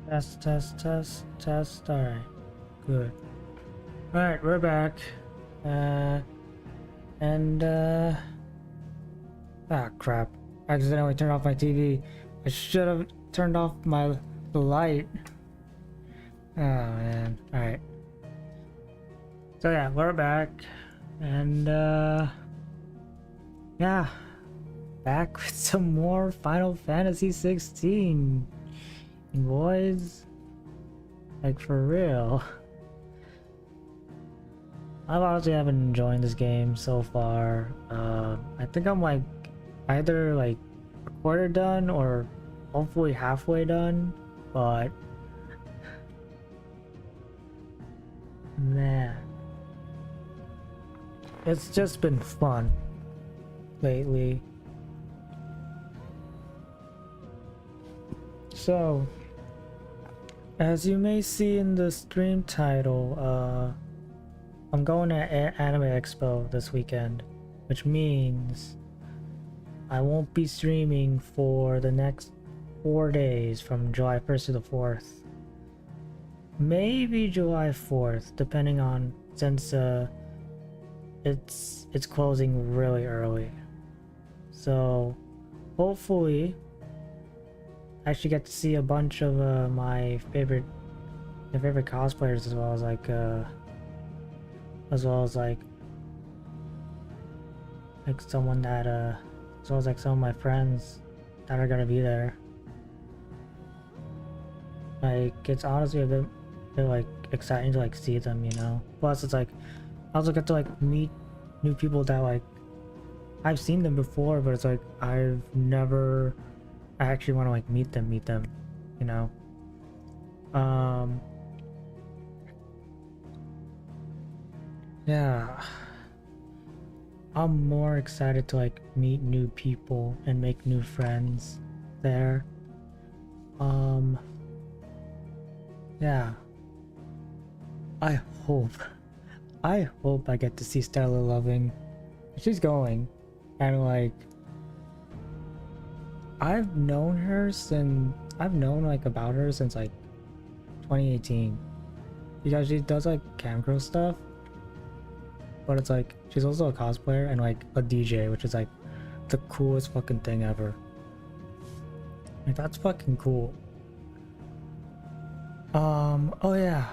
Test, test, test, test. Alright, good. Alright, we're back. And ah, crap. I accidentally turned off my TV. I should have turned off the light. Oh, man. Alright. So, yeah, we're back. And, yeah. Back with some more Final Fantasy 16. Boys, like for real. I've honestly been enjoying this game so far. I think I'm like either like a quarter done or hopefully halfway done, but man, it's just been fun lately. So, as you may see in the stream title, I'm going to Anime Expo this weekend, which means I won't be streaming for the next 4 days from July 1st to the 4th. Maybe July 4th, depending on, since it's closing really early. So hopefully I actually get to see a bunch of my favorite cosplayers, as well as someone that as well as like some of my friends that are gonna be there. Like, it's honestly a bit like exciting to like see them, you know. Plus it's like I also get to like meet new people that like I've seen them before, but it's like I actually want to like meet them, you know. Yeah, I'm more excited to like meet new people and make new friends there. Yeah, I hope I get to see Stella Loving. She's going, and like I've known like about her since like 2018, because she does like camgirl stuff, but it's like she's also a cosplayer and like a DJ, which is like the coolest fucking thing ever. Like, that's fucking cool. Oh yeah,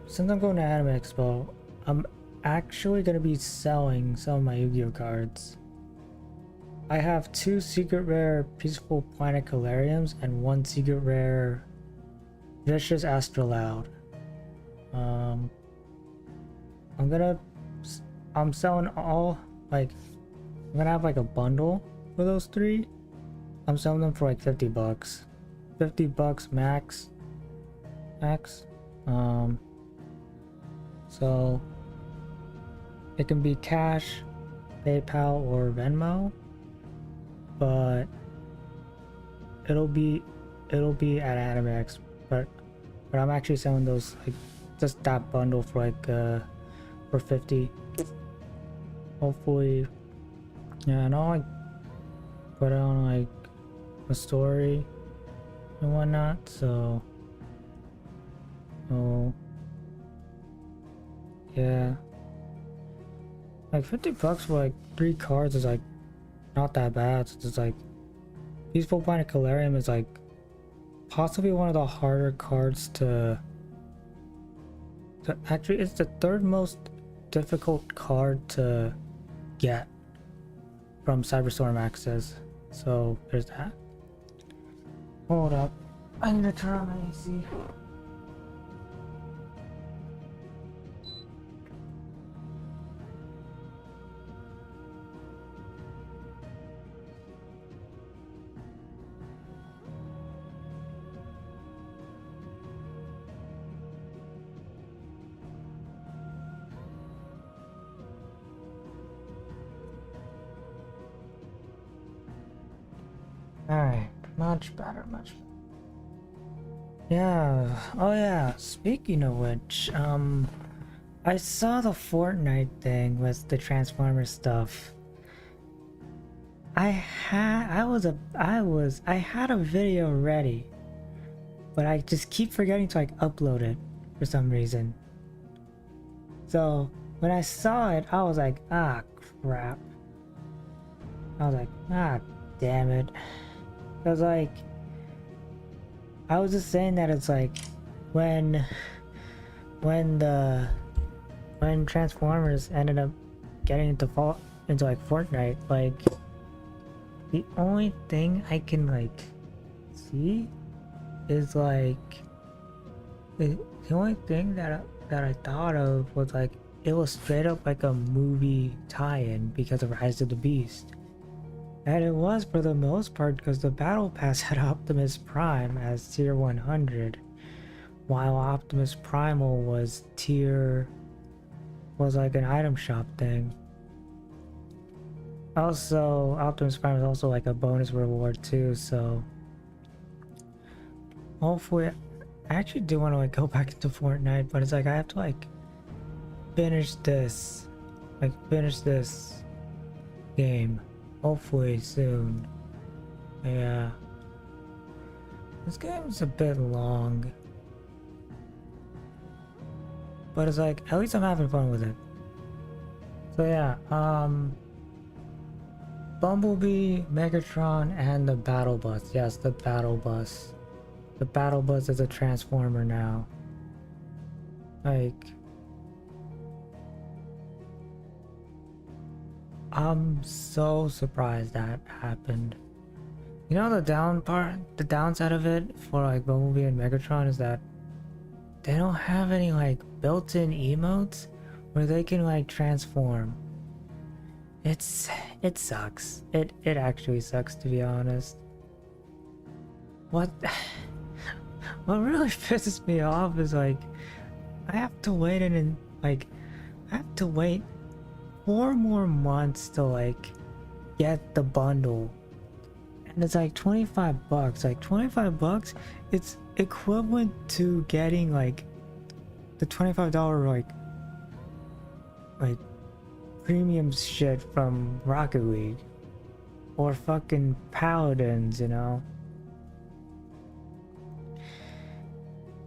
since I'm going to Anime Expo, I'm actually gonna be selling some of my Yu-Gi-Oh cards. I have 2 secret rare Peaceful Planet Calariums and 1 secret rare Vicious Astrolaud. I'm selling all, like, I'm gonna have like a bundle for those 3. I'm selling them for like $50. $50 max. So it can be cash, PayPal, or Venmo, but it'll be at AnimeX. But I'm actually selling those, like, just that bundle for like for 50. Hopefully, yeah, and I'll like put it on like a story and whatnot. So, oh yeah, like $50 for like 3 cards is like not that bad. So it's like Peaceful Planet Calarium is like possibly one of the harder cards to actually, it's the 3rd most difficult card to get from Cyberstorm Access. So there's that. Hold up, I need to turn on my AC. Alright, much better. Yeah, oh yeah, speaking of which, I saw the Fortnite thing with the Transformers stuff. I had a video ready but I just keep forgetting to like upload it for some reason. So when I saw it, I was like, ah, crap. I was like, ah, damn it. Cause like, I was just saying that it's like, when Transformers ended up getting into like Fortnite, like the only thing I can like see is like the only thing that I thought of was like it was straight up like a movie tie-in because of Rise of the Beast. And it was for the most part because the Battle Pass had Optimus Prime as tier 100, while Optimus Primal was like an item shop thing. Also, Optimus Prime is also like a bonus reward too, so hopefully I actually do want to like go back into Fortnite, but it's like I have to like finish this game hopefully soon. Yeah, this game's a bit long, but it's like at least I'm having fun with it. So yeah, Bumblebee, Megatron, and the Battle Bus. Yes, the Battle Bus. The Battle Bus is a Transformer now. Like, I'm so surprised that happened. You know the downside of it for like Bumblebee and Megatron is that they don't have any like built-in emotes where they can like transform. It sucks. It actually sucks, to be honest. What really pisses me off is like I have to wait I have to wait 4 more months to like get the bundle. And it's like $25. Like $25, it's equivalent to getting like the $25 like premium shit from Rocket League or fucking Paladins, you know?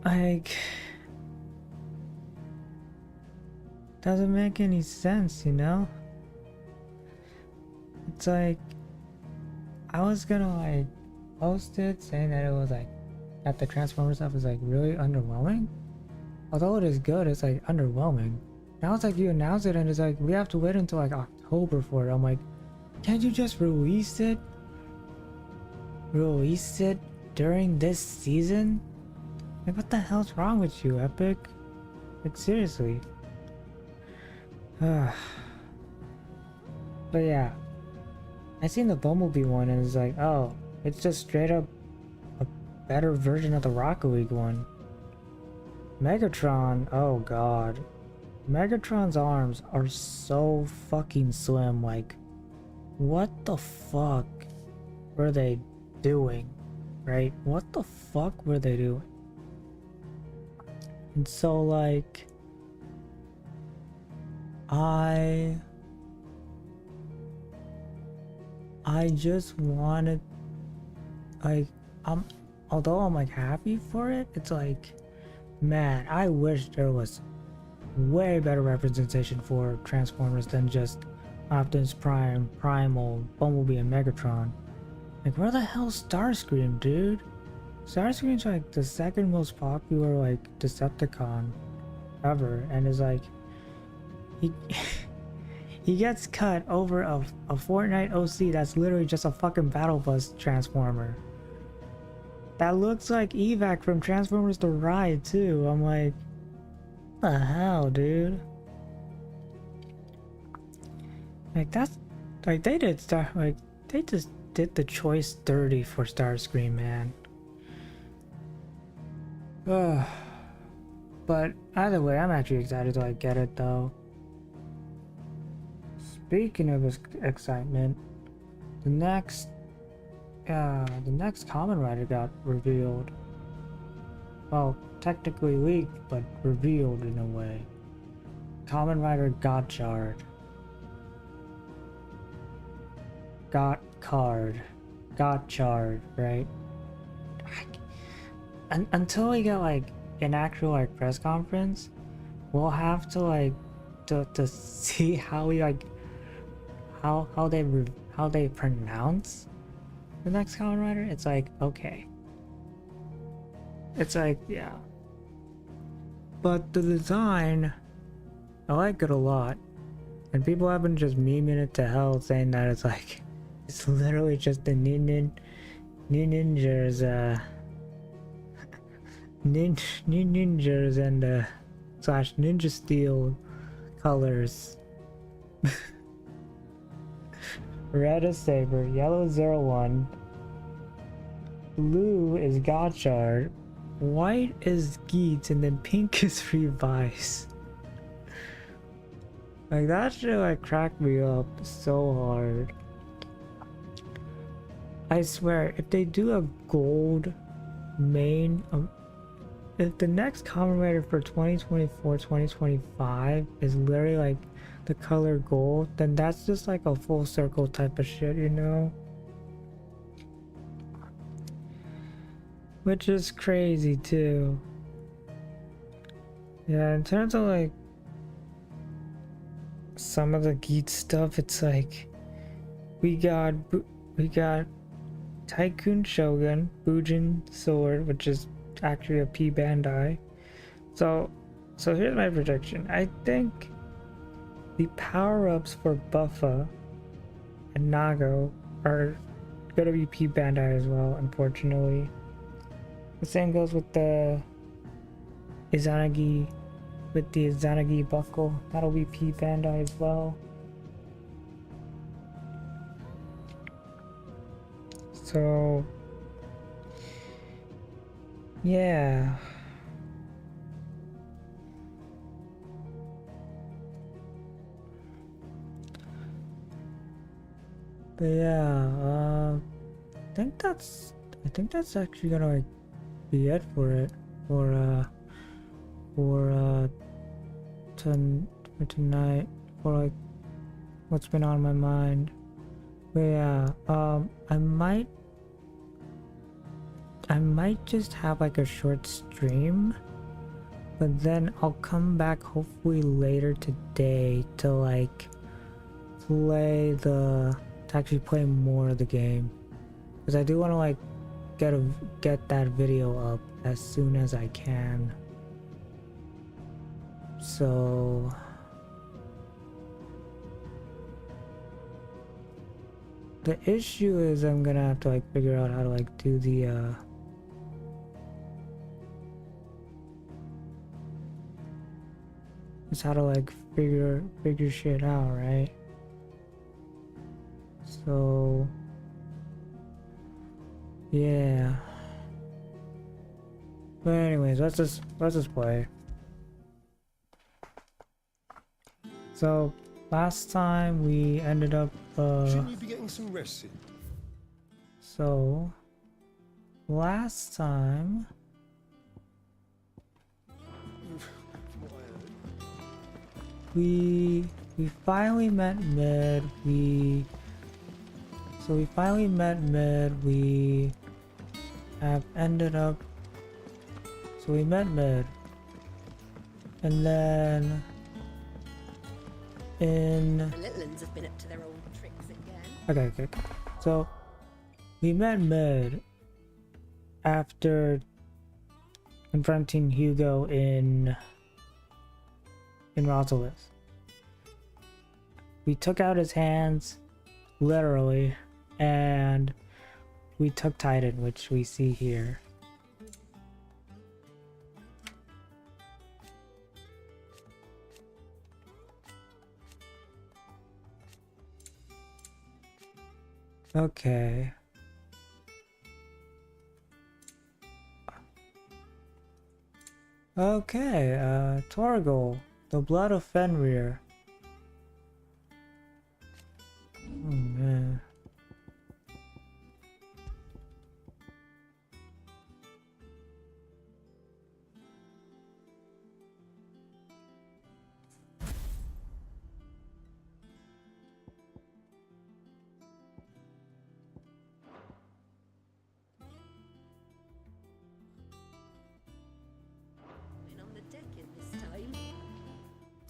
Like, doesn't make any sense, you know? It's like I was gonna like post it saying that it was like that the Transformers stuff is like really underwhelming. Although it is good, it's like underwhelming. Now it's like you announce it and it's like we have to wait until like October for it. I'm like, can't you just release it? Release it during this season? Like what the hell's wrong with you, Epic? Like seriously. But yeah, I seen the Bumblebee one and it's like, oh, it's just straight up a better version of the Rocket League one. Megatron, oh god. Megatron's arms are so fucking slim, like, what the fuck were they doing, right? What the fuck were they doing? And so, like, I just wanted, like, although I'm like happy for it, it's like, man, I wish there was way better representation for Transformers than just Optimus Prime, Primal, Bumblebee, and Megatron. Like, where the hell's Starscream, dude? Starscream's like the second most popular like Decepticon ever, and is like he he gets cut over a Fortnite OC that's literally just a fucking battle bus transformer. That looks like Evac from Transformers The Ride too. I'm like, what the hell, dude? Like that's like they just did the choice dirty for Starscream, man. But either way, I'm actually excited to like get it though. Speaking of excitement, the next Kamen Rider got revealed. Well, technically leaked, but revealed in a way. Kamen Rider Gotchard. Gotchard, right? until we get like an actual like press conference, we'll have to like to see how we like how they pronounce the next Kamen Rider. It's like, okay, it's like, yeah, but the design, I like it a lot, and people have been just memeing it to hell, saying that it's like it's literally just the ninjas ninjas and slash ninja steel colors. Red is Saber, yellow is 01, blue is Gotchard, white is Geets, and then pink is Revice. Like, that shit like cracked me up so hard. I swear, if they do a gold main, if the next Kamen Rider for 2024-2025 is literally like the color gold, then that's just like a full circle type of shit, you know? Which is crazy too. Yeah, in terms of like some of the Geet stuff, it's like we got Tycoon Shogun, Bujin Sword, which is actually a P Bandai. So here's my prediction. I think the power-ups for Buffa and Nago are gonna be P Bandai as well, unfortunately. The same goes with the Izanagi, buckle. That'll be P Bandai as well. So yeah. But yeah, I think that's actually gonna like be it for it for tonight, for like what's been on my mind. But yeah, I might just have like a short stream, but then I'll come back hopefully later today to like to actually play more of the game, because I do want to like get that video up as soon as I can. So the issue is I'm gonna have to like figure out how to like do the just how to like figure shit out, right? So yeah. But anyways, let's just play. So last time we ended up shouldn't you be getting some rest in? So last time we finally met Mid. We finally met Mid. We have ended up, so we met Mid, and then The little ones have been up to their old tricks again. okay. So we met Mid after confronting Hugo in Rosalis. We took out his hands, literally, and we took Titan, which we see here. Okay. Okay, Torgal, the blood of Fenrir. Oh man.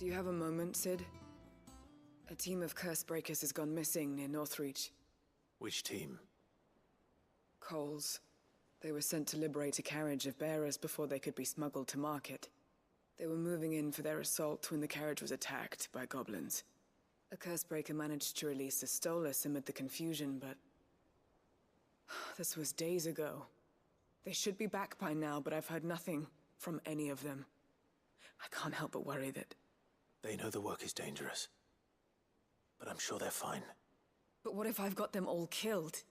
Do you have a moment, Sid? A team of curse breakers has gone missing near Northreach. Which team? Coles. They were sent to liberate a carriage of bearers before they could be smuggled to market. They were moving in for their assault when the carriage was attacked by goblins. A curse breaker managed to release a Stolas amid the confusion, but... this was days ago. They should be back by now, but I've heard nothing from any of them. I can't help but worry that... They know the work is dangerous. But I'm sure they're fine. But what if I've got them all killed?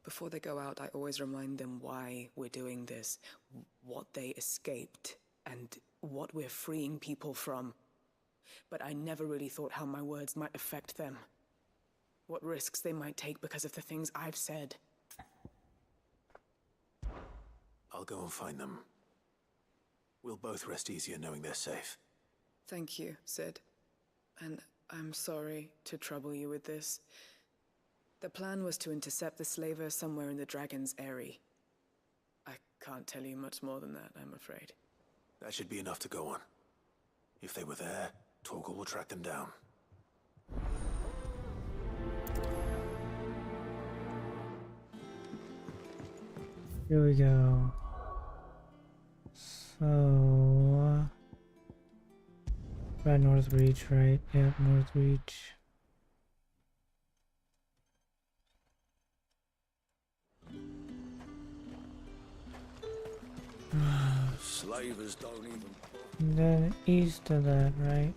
Before they go out, I always remind them why we're doing this, what they escaped, and what we're freeing people from. But I never really thought how my words might affect them. What risks they might take because of the things I've said. I'll go and find them. We'll both rest easier knowing they're safe. Thank you, Sid. And I'm sorry to trouble you with this. The plan was to intercept the slaver somewhere in the Dragon's Eyrie. I can't tell you much more than that, I'm afraid. That should be enough to go on. If they were there, Torgal will track them down. Here we go. So... Right, Northreach, right? Yep, Northreach. Slavers don't even... And then east of that, right?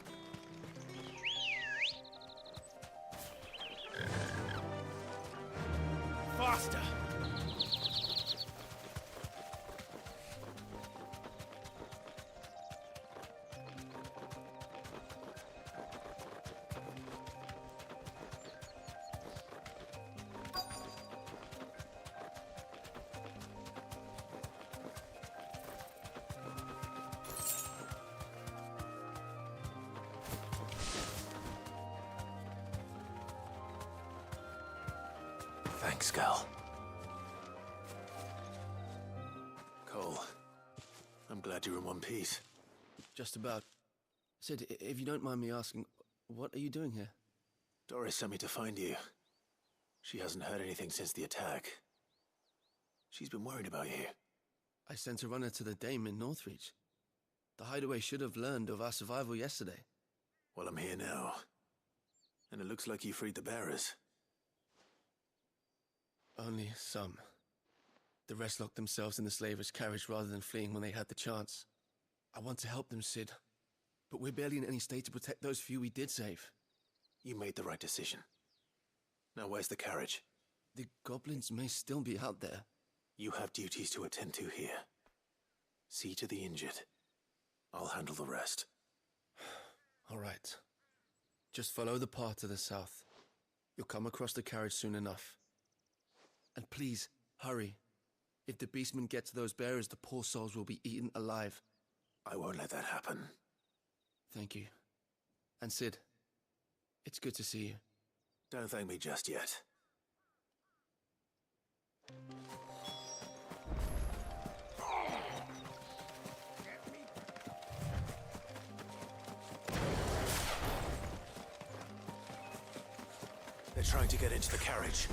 Faster! Thanks, Gal. Cole, I'm glad you're in one piece. Just about. Sid, if you don't mind me asking, what are you doing here? Doris sent me to find you. She hasn't heard anything since the attack. She's been worried about you. I sent a runner to the Dame in Northreach. The hideaway should have learned of our survival yesterday. Well, I'm here now. And it looks like you freed the bearers. Only some. The rest locked themselves in the slaver's carriage rather than fleeing when they had the chance. I want to help them, Sid. But we're barely in any state to protect those few we did save. You made the right decision. Now where's the carriage? The goblins may still be out there. You have duties to attend to here. See to the injured. I'll handle the rest. All right. Just follow the path to the south. You'll come across the carriage soon enough. And please, hurry. If the beastmen get to those bearers, the poor souls will be eaten alive. I won't let that happen. Thank you. And Sid, it's good to see you. Don't thank me just yet. They're trying to get into the carriage.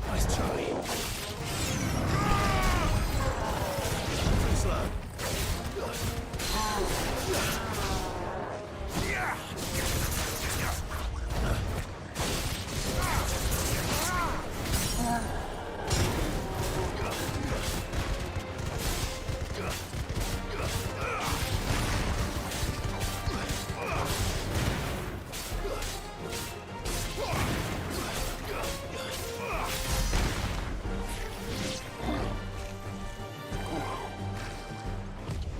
Nice try. Too slow.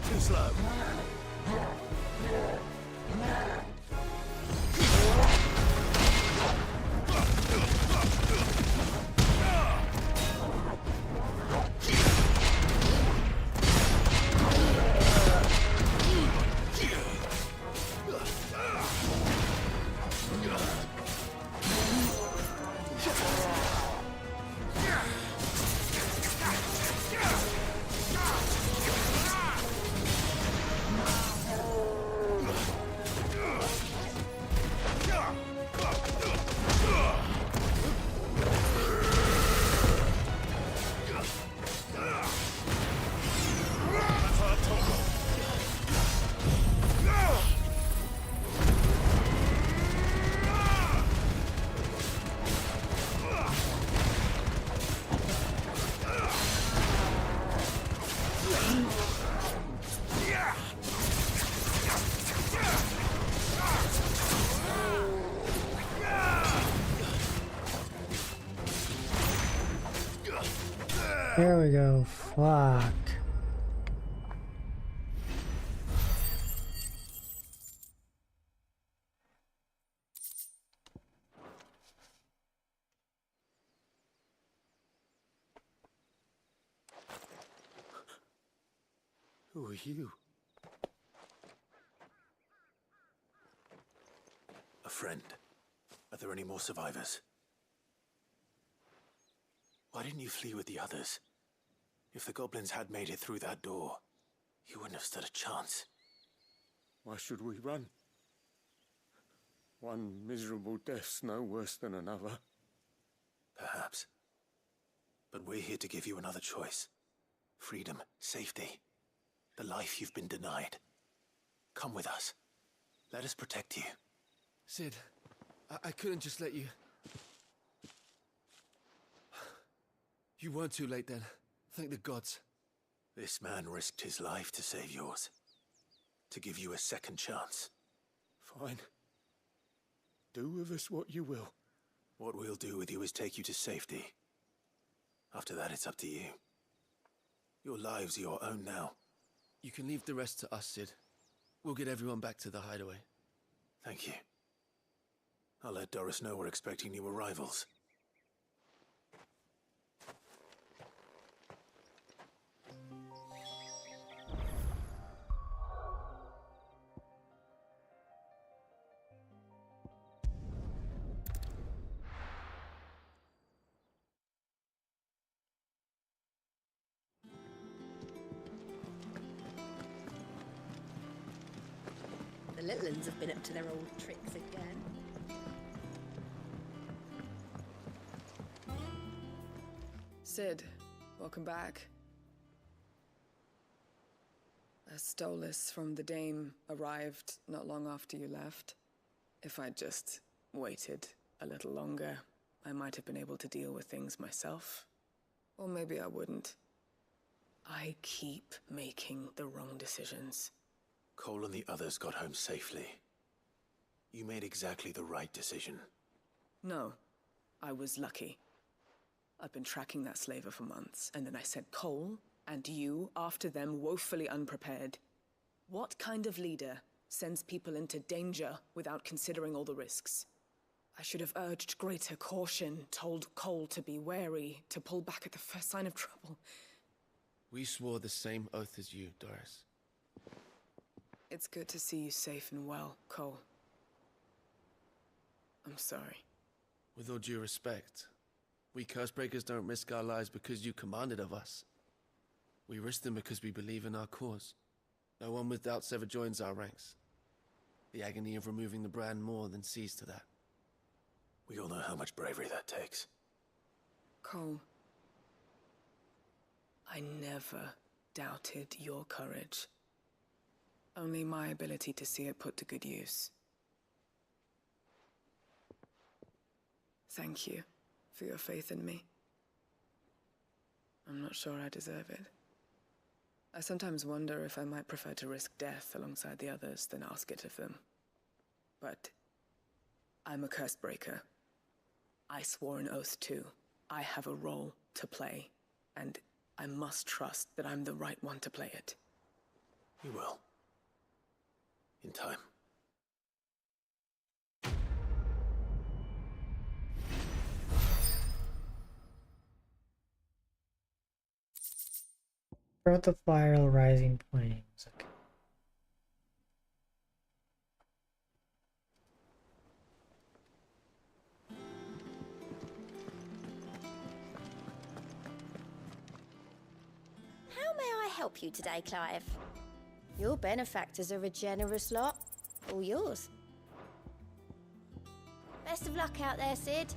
Too slow. There we go. Fuck. Who are you? A friend. Are there any more survivors? Why didn't you flee with the others? If the goblins had made it through that door, you wouldn't have stood a chance. Why should we run? One miserable death's no worse than another. Perhaps. But we're here to give you another choice. Freedom, safety. The life you've been denied. Come with us. Let us protect you. Sid, I couldn't just let you... You weren't too late then. Thank the gods. This man risked his life to save yours. To give you a second chance. Fine. Do with us what you will. What we'll do with you is take you to safety. After that, it's up to you. Your lives are your own now. You can leave the rest to us, Sid. We'll get everyone back to the hideaway. Thank you. I'll let Doris know we're expecting new arrivals. The little ones have been up to their old tricks again. Sid, welcome back. A Stolas from the Dame arrived not long after you left. If I'd just waited a little longer, I might have been able to deal with things myself. Or maybe I wouldn't. I keep making the wrong decisions. Cole and the others got home safely. You made exactly the right decision. No, I was lucky. I've been tracking that slaver for months, and then I sent Cole and you after them woefully unprepared. What kind of leader sends people into danger without considering all the risks? I should have urged greater caution, told Cole to be wary, to pull back at the first sign of trouble. We swore the same oath as you, Doris. It's good to see you safe and well, Cole. I'm sorry. With all due respect, we Cursebreakers don't risk our lives because you commanded of us. We risk them because we believe in our cause. No one with doubts ever joins our ranks. The agony of removing the brand more than sees to that. We all know how much bravery that takes. Cole, I never doubted your courage. Only my ability to see it put to good use. Thank you for your faith in me. I'm not sure I deserve it. I sometimes wonder if I might prefer to risk death alongside the others than ask it of them. But I'm a Cursebreaker. I swore an oath too. I have a role to play, and I must trust that I'm the right one to play it. You will. In time. Breath of Fire, Rising Flames. Okay. How may I help you today, Clive? Your benefactors are a generous lot. All yours. Best of luck out there, Sid.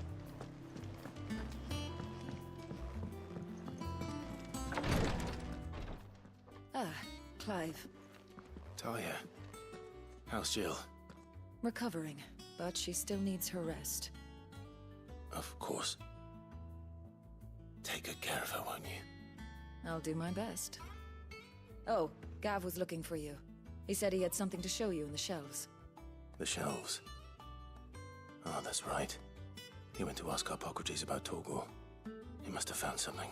Ah, Clive. Talia. How's Jill? Recovering, but she still needs her rest. Of course. Take good care of her, won't you? I'll do my best. Oh, Gav was looking for you. He said he had something to show you in the shelves. The shelves. Ah, that's right. He went to ask Ffxvi about Torgor. He must have found something.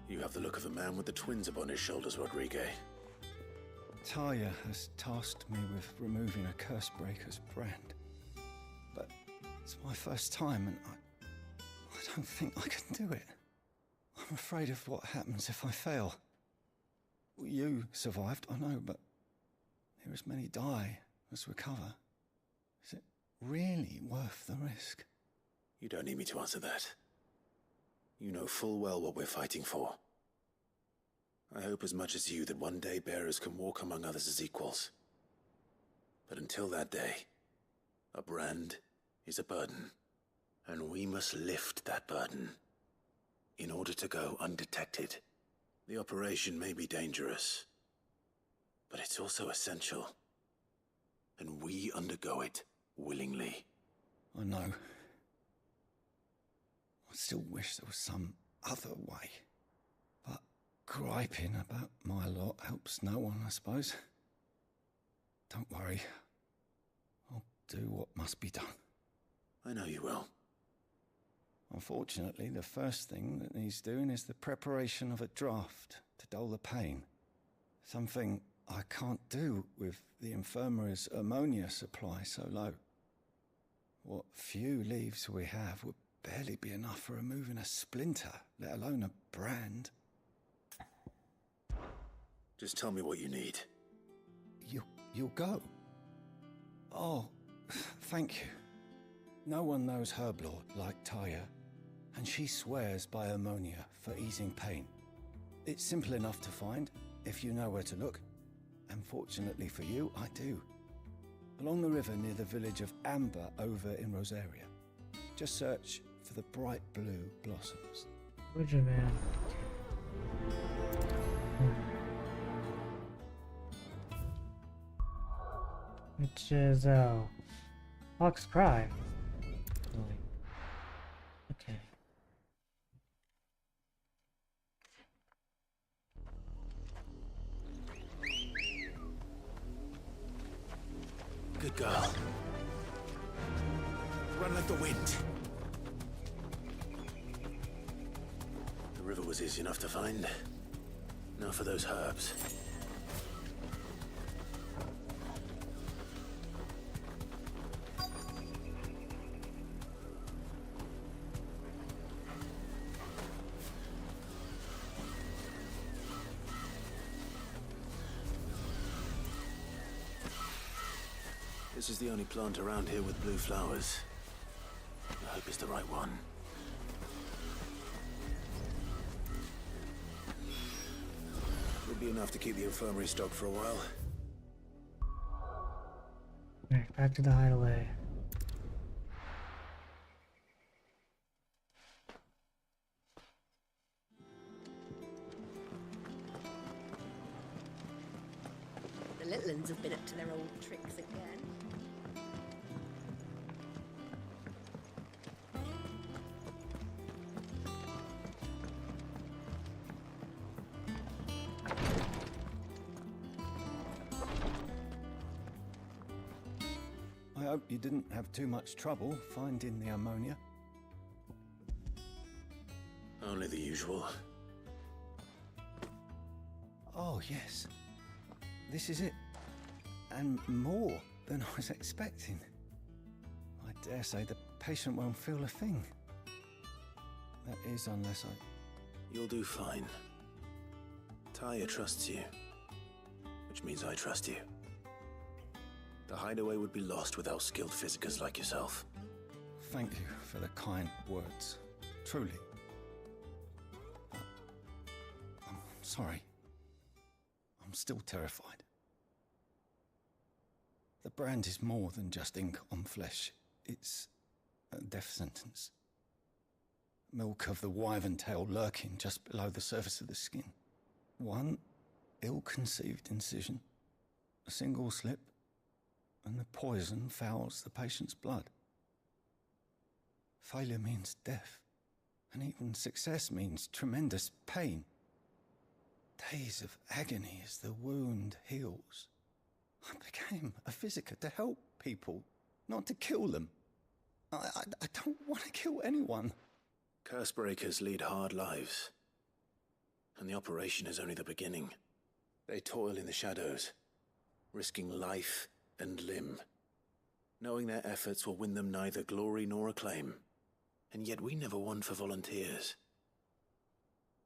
You have the look of a man with the twins upon his shoulders, Rodrigue. Talia has tasked me with removing a Cursebreaker's brand. But it's my first time and I don't think I can do it. I'm afraid of what happens if I fail. You survived, I know, but here as many die as recover. Is it really worth the risk? You don't need me to answer that. You know full well what we're fighting for. I hope as much as you that one day bearers can walk among others as equals. But until that day, a brand is a burden, and we must lift that burden in order to go undetected. The operation may be dangerous, but it's also essential, and we undergo it willingly. I know. I still wish there was some other way. But griping about my lot helps no one, I suppose. Don't worry. I'll do what must be done. I know you will. Unfortunately, the first thing that needs doing is the preparation of a draft to dull the pain. Something I can't do with the infirmary's ammonia supply so low. What few leaves we have would barely be enough for removing a splinter, let alone a brand. Just tell me what you need. You'll go? Oh, thank you. No one knows Herblord like Taya, and she swears by ammonia for easing pain. It's simple enough to find, if you know where to look. And fortunately for you, I do. Along the river near the village of Amber over in Rosaria. Just search for the bright blue blossoms. Would you, man? Which is, Fox Cry. Okay. Good girl. Run like the wind. The river was easy enough to find. Now for those herbs. This is the only plant around here with blue flowers. I hope it's the right one. Would be enough to keep the infirmary stocked for a while. Alright, back to the hideaway. The little ones have been up to their old tricks again. I hope you didn't have too much trouble finding the ammonia. Only the usual. Oh, yes. This is it. And more than I was expecting. I dare say the patient won't feel a thing. That is, unless I... You'll do fine. Taya trusts you, which means I trust you. The hideaway would be lost without skilled physicers like yourself. Thank you for the kind words. Truly. But I'm sorry. I'm still terrified. The brand is more than just ink on flesh. It's a death sentence. Milk of the wyvern tail lurking just below the surface of the skin. One ill-conceived incision, a single slip, and the poison fouls the patient's blood. Failure means death, And even success means tremendous pain. Days of agony as the wound heals. I became a Ffxvi to help people, not to kill them. I don't want to kill anyone. Cursebreakers lead hard lives. And the operation is only the beginning. They toil in the shadows, risking life and limb, knowing their efforts will win them neither glory nor acclaim. And yet we never won for volunteers.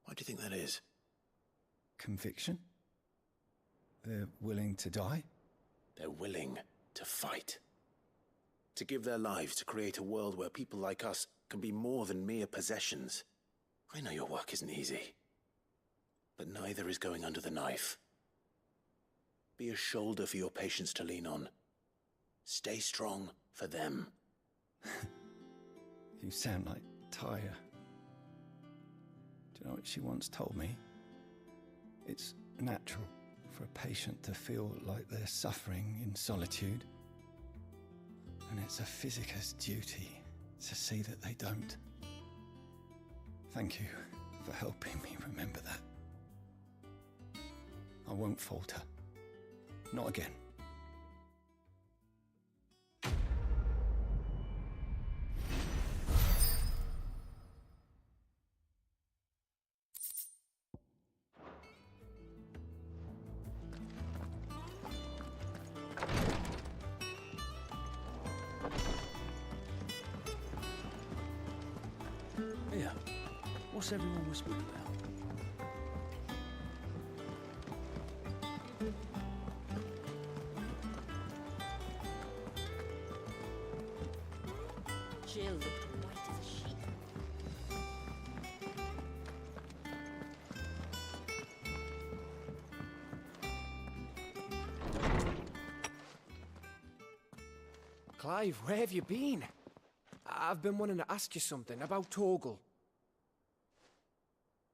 Why do you think that is? Conviction? They're willing to die? They're willing to fight. To give their lives to create a world where people like us can be more than mere possessions. I know your work isn't easy. But neither is going under the knife. Be a shoulder for your patients to lean on. Stay strong for them. You sound like Tyre. Do you know what she once told me? It's natural for a patient to feel like they're suffering in solitude. And it's a Ffxvi's duty to see that they don't. Thank you for helping me remember that. I won't falter. Not again. Here, what's everyone whispering about? Jill looked white as a sheet. Clive, where have you been? I've been wanting to ask you something about Torgal.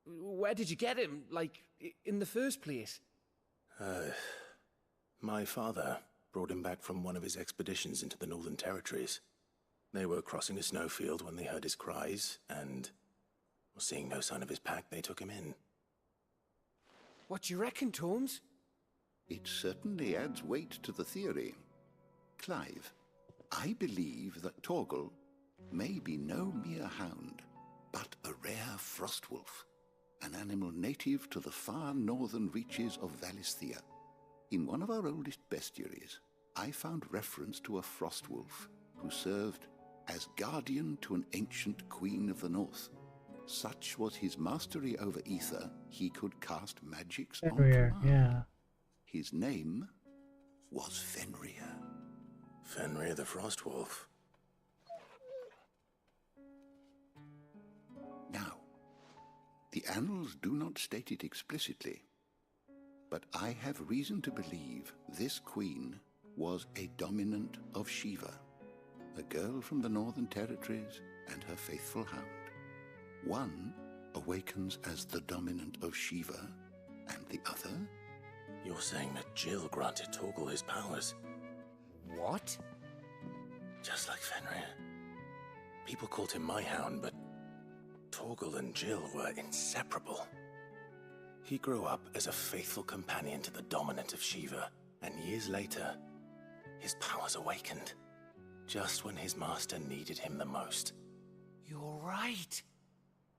Where did you get him, like, in the first place? My father brought him back from one of his expeditions into the Northern Territories. They were crossing a snowfield when they heard his cries, and, seeing no sign of his pack, they took him in. What do you reckon, Tomes? It certainly adds weight to the theory. Clive, I believe that Torgal may be no mere hound, but a rare frostwolf, an animal native to the far northern reaches of Valisthea. In one of our oldest bestiaries, I found reference to a frostwolf who served as guardian to an ancient queen of the north. Such was his mastery over ether, he could cast magics on Everywhere, command. yeah. His name was Fenrir. Fenrir the Frostwolf. Now, the annals do not state it explicitly, but I have reason to believe this queen was a dominant of Shiva, a girl from the Northern Territories and her faithful hound. One awakens as the dominant of Shiva, and the other? You're saying that Jill granted Torgal his powers? What? Just like Fenrir. People called him my hound, but Torgal and Jill were inseparable. He grew up as a faithful companion to the dominant of Shiva, and years later, his powers awakened, just when his master needed him the most. You're right.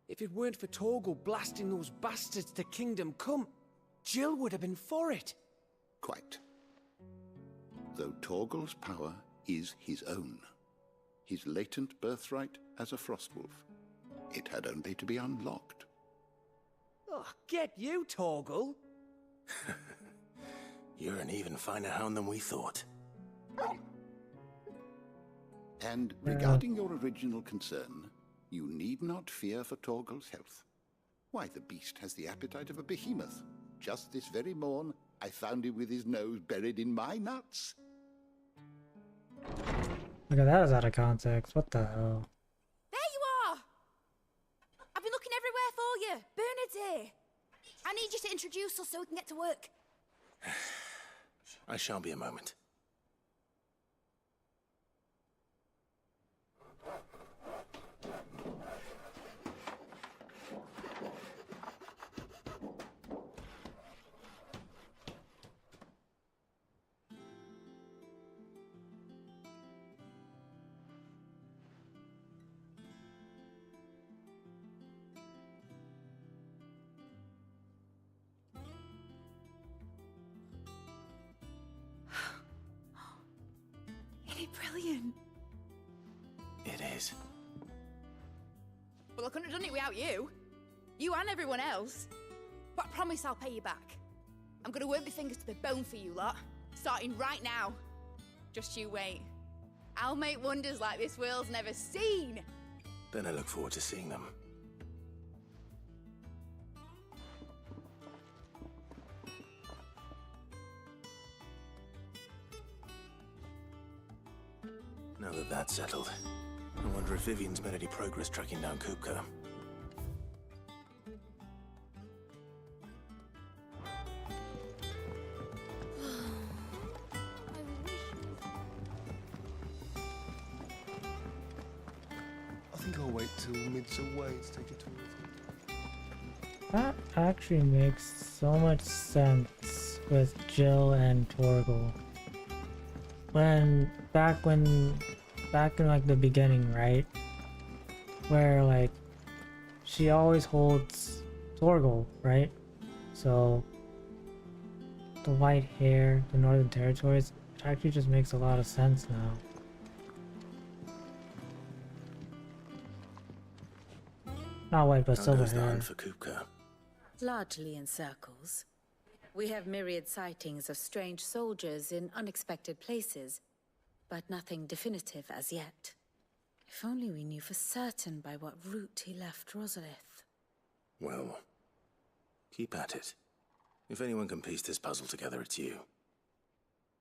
If it weren't for Torgal blasting those bastards to Kingdom Come, Jill would have been for it. Quite. Though Torgal's power is his own, his latent birthright as a frostwolf, it had only to be unlocked. Oh, get you, Torgal. You're an even finer hound than we thought. And regarding your original concern, you need not fear for Torgal's health. Why, the beast has the appetite of a behemoth. Just this very morn, I found him with his nose buried in my nuts. Look at that is out of context. What the hell? There you are! I've been looking everywhere for you. Bernard's here. I need you to introduce us so we can get to work. I shall be a moment. couldn't have done it without you. You and everyone else. But I promise I'll pay you back. I'm gonna work my fingers to the bone for you lot, starting right now. Just you wait. I'll make wonders like this world's never seen. Then I look forward to seeing them. Now that that's settled, I wonder if Vivian's made any progress tracking down Kupka. I think I'll wait till mid's away to take you towards. That actually makes so much sense with Jill and Torgal. Back in like the beginning, right? Where like she always holds Torgal, right? So the white hair, the Northern Territories, it actually just makes a lot of sense now. Not white, but How silver goes the hair. hunt for Kupka? Largely in circles. We have myriad sightings of strange soldiers in unexpected places, but nothing definitive as yet. If only we knew for certain by what route he left Rosalith. Well, keep at it. If anyone can piece this puzzle together, it's you.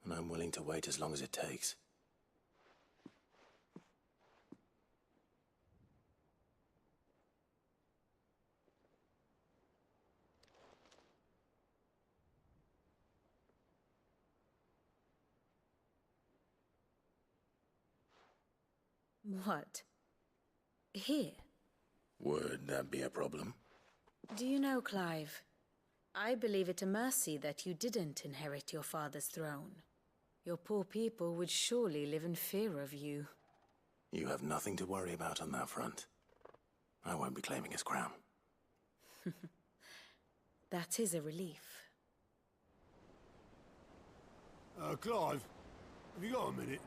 And I'm willing to wait as long as it takes. What? Here? Would that be a problem? Do you know, Clive? I believe it a mercy that you didn't inherit your father's throne. Your poor people would surely live in fear of you. You have nothing to worry about on that front. I won't be claiming his crown. That is a relief. Clive, have you got a minute?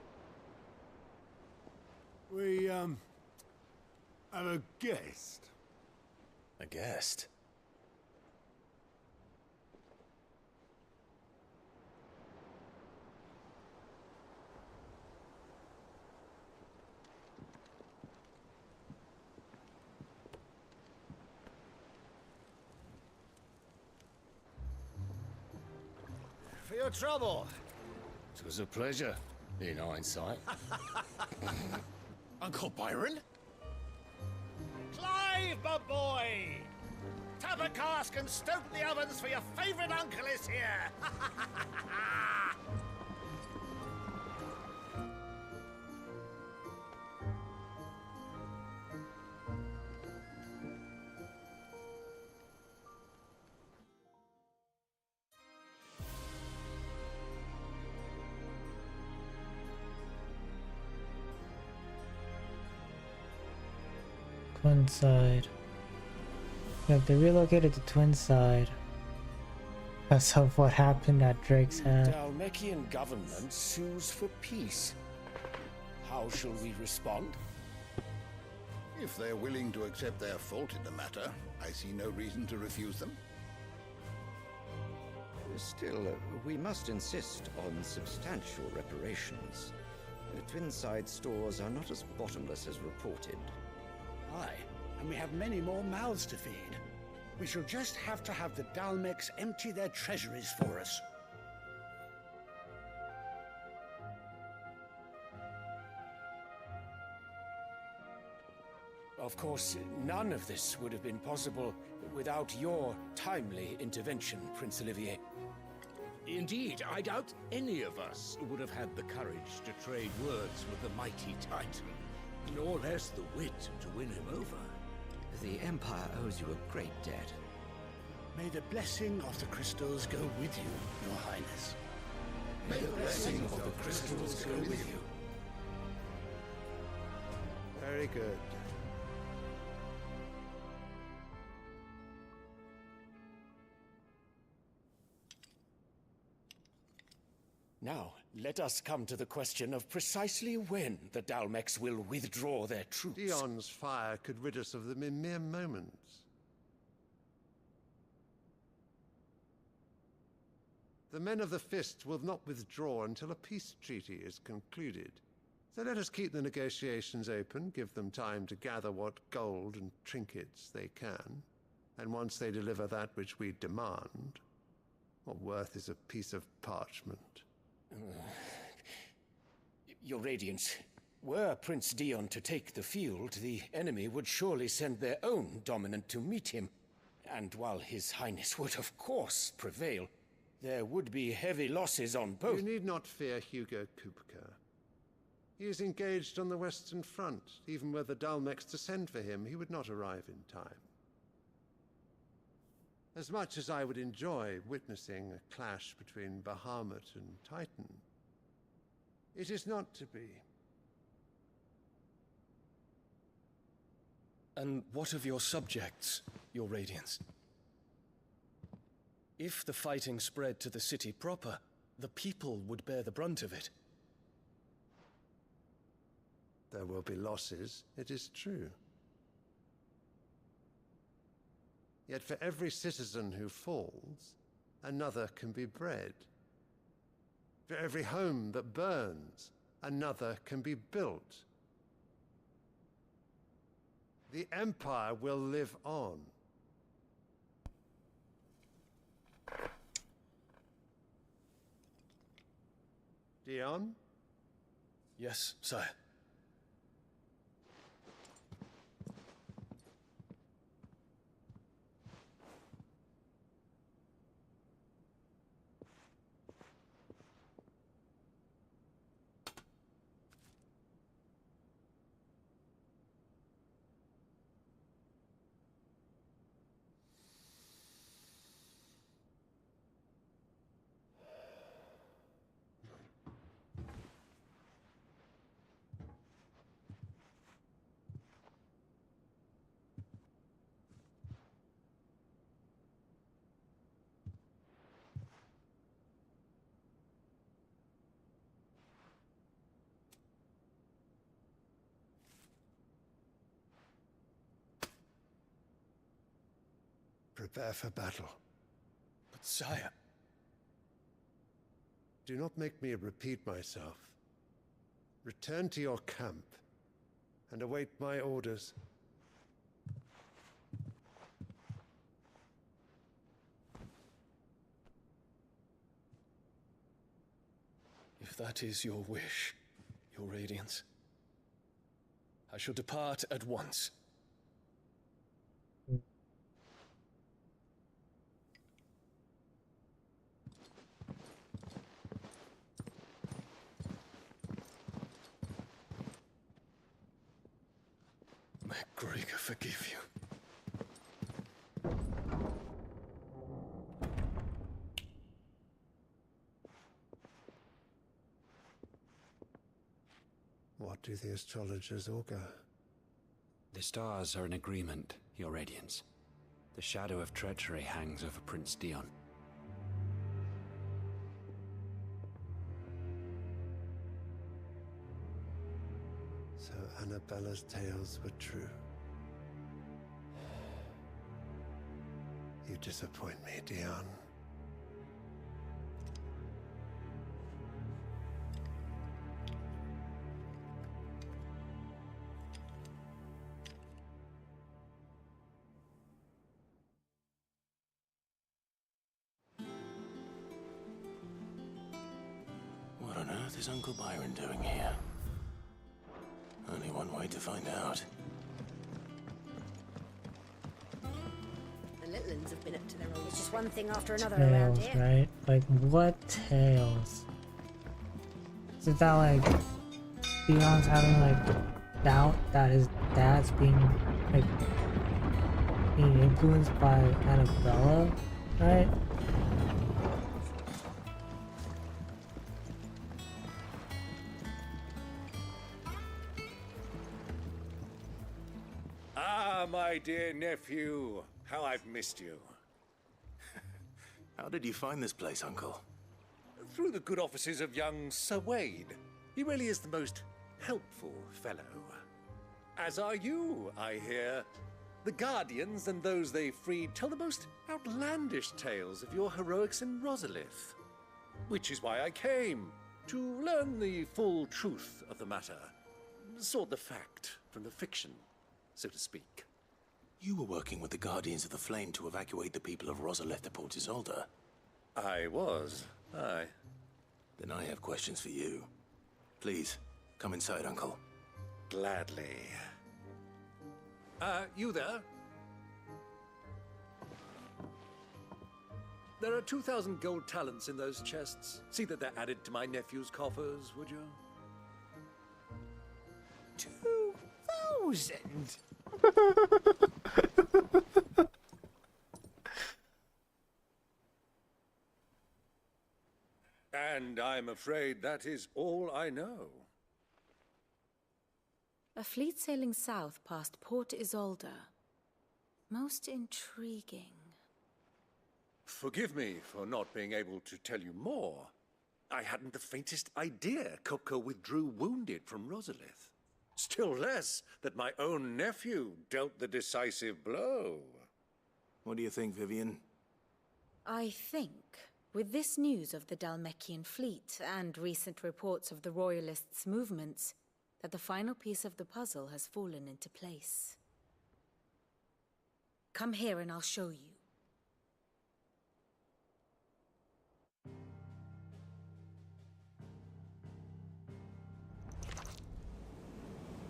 We, have a guest. A guest? For your trouble. It was a pleasure, in hindsight. Uncle Byron? Clive, my boy! Tap a cask and stoke the ovens for your favorite uncle is here! Twinside. Yep, they relocated to Twinside because of what happened at Drake's Head. Dalmekian government sues for peace. How shall we respond? If they're willing to accept their fault in the matter, I see no reason to refuse them. Still, we must insist on substantial reparations. The Twinside stores are not as bottomless as reported. Aye, and we have many more mouths to feed. We shall just have to have the Dalmecs empty their treasuries for us. Of course, none of this would have been possible without your timely intervention, Prince Olivier. Indeed, I doubt any of us would have had the courage to trade words with the mighty Titan, nor less the wit to win him over. The Empire owes you a great debt. May the blessing of the crystals go with you, Your Highness. May the blessing of the crystals go with you. Very good. Now, let us come to the question of precisely when the Dalmex will withdraw their troops. Dion's fire could rid us of them in mere moments. The men of the Fist will not withdraw until a peace treaty is concluded. So let us keep the negotiations open, give them time to gather what gold and trinkets they can, and once they deliver that which we demand, what worth is a piece of parchment? Your Radiance, were Prince Dion to take the field, the enemy would surely send their own dominant to meet him. And while His Highness would of course prevail, there would be heavy losses on both. You need not fear Hugo Kupka. He is engaged on the Western Front. Even were the Dalmex to send for him, he would not arrive in time. As much as I would enjoy witnessing a clash between Bahamut and Titan, it is not to be. And what of your subjects, your Radiance? If the fighting spread to the city proper, the people would bear the brunt of it. There will be losses, it is true. Yet for every citizen who falls, another can be bred. For every home that burns, another can be built. The Empire will live on. Dion? Yes, sire. Prepare for battle. But sire... Do not make me repeat myself. Return to your camp and await my orders. If that is your wish, your Radiance, I shall depart at once. May Gregor forgive you. What do the astrologers augur? The stars are in agreement, your Radiance. The shadow of treachery hangs over Prince Dion. So Annabella's tales were true. You disappoint me, Dion. What on earth is Uncle Byron doing here? Only one way to find out. The little ones have been up to their old. It's just one thing after another around Tales, here. right? Like, what tales? Is it that, like, Dion's having, like, doubt that his dad's being influenced by Annabella, right? Ah, my dear nephew. How I've missed you. How did you find this place, Uncle? through the good offices of young Sir Wade. He really is the most helpful fellow. As are you, I hear. The Guardians and those they freed tell the most outlandish tales of your heroics in Rosalith. Which is why I came, to learn the full truth of the matter. Sort the fact from the fiction, so to speak. You were working with the Guardians of the Flame to evacuate the people of Rosalith to Port Isolde. I was, aye. Then I have questions for you. Please, come inside, Uncle. Gladly. You there? There are 2,000 gold talents in those chests. See that they're added to my nephew's coffers, would you? 2,000? And I'm afraid that is all I know. A fleet sailing south past Port Isolde. Most intriguing. Forgive me for not being able to tell you more. I hadn't the faintest idea Kupka withdrew wounded from Rosalith. Still less that my own nephew dealt the decisive blow. What do you think, Vivian? I think, with this news of the Dhalmekian fleet and recent reports of the Royalists' movements, that the final piece of the puzzle has fallen into place. Come here and I'll show you.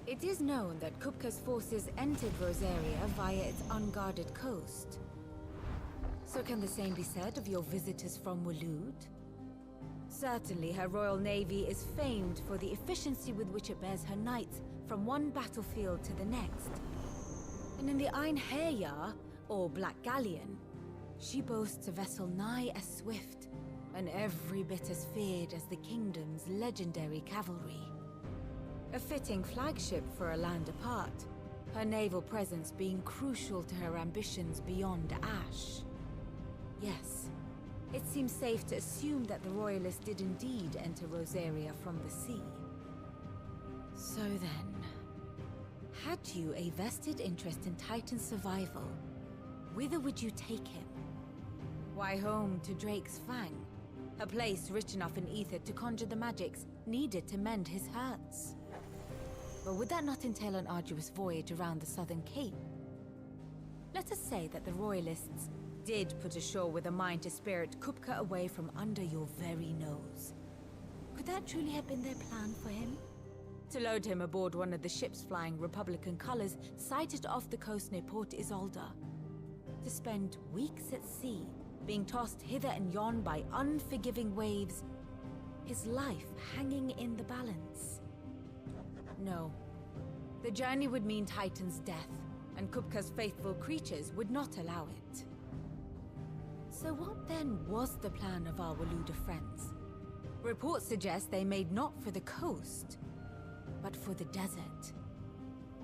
It is known that Kupka's forces entered Rosaria via its unguarded coast. So can the same be said of your visitors from Waloed? Certainly her Royal Navy is famed for the efficiency with which it bears her knights from one battlefield to the next. And in the Einherjar, or Black Galleon, she boasts a vessel nigh as swift, and every bit as feared as the kingdom's legendary cavalry. A fitting flagship for a land apart, her naval presence being crucial to her ambitions beyond Ash. Yes, it seems safe to assume that the Royalists did indeed enter Rosaria from the sea. So then, had you a vested interest in Titan's survival, whither would you take him? Why, home to Drake's Fang, a place rich enough in ether to conjure the magics needed to mend his hurts. But would that not entail an arduous voyage around the southern cape? Let us say that the Royalists did put ashore with a mind to spirit Kupka away from under your very nose. Could that truly have been their plan for him? To load him aboard one of the ships flying Republican colors sighted off the coast near Port Isolde. To spend weeks at sea, being tossed hither and yon by unforgiving waves, his life hanging in the balance. No. The journey would mean Titan's death, and Kupka's faithful creatures would not allow it. So what then was the plan of our Waluda friends? Reports suggest they made not for the coast, but for the desert.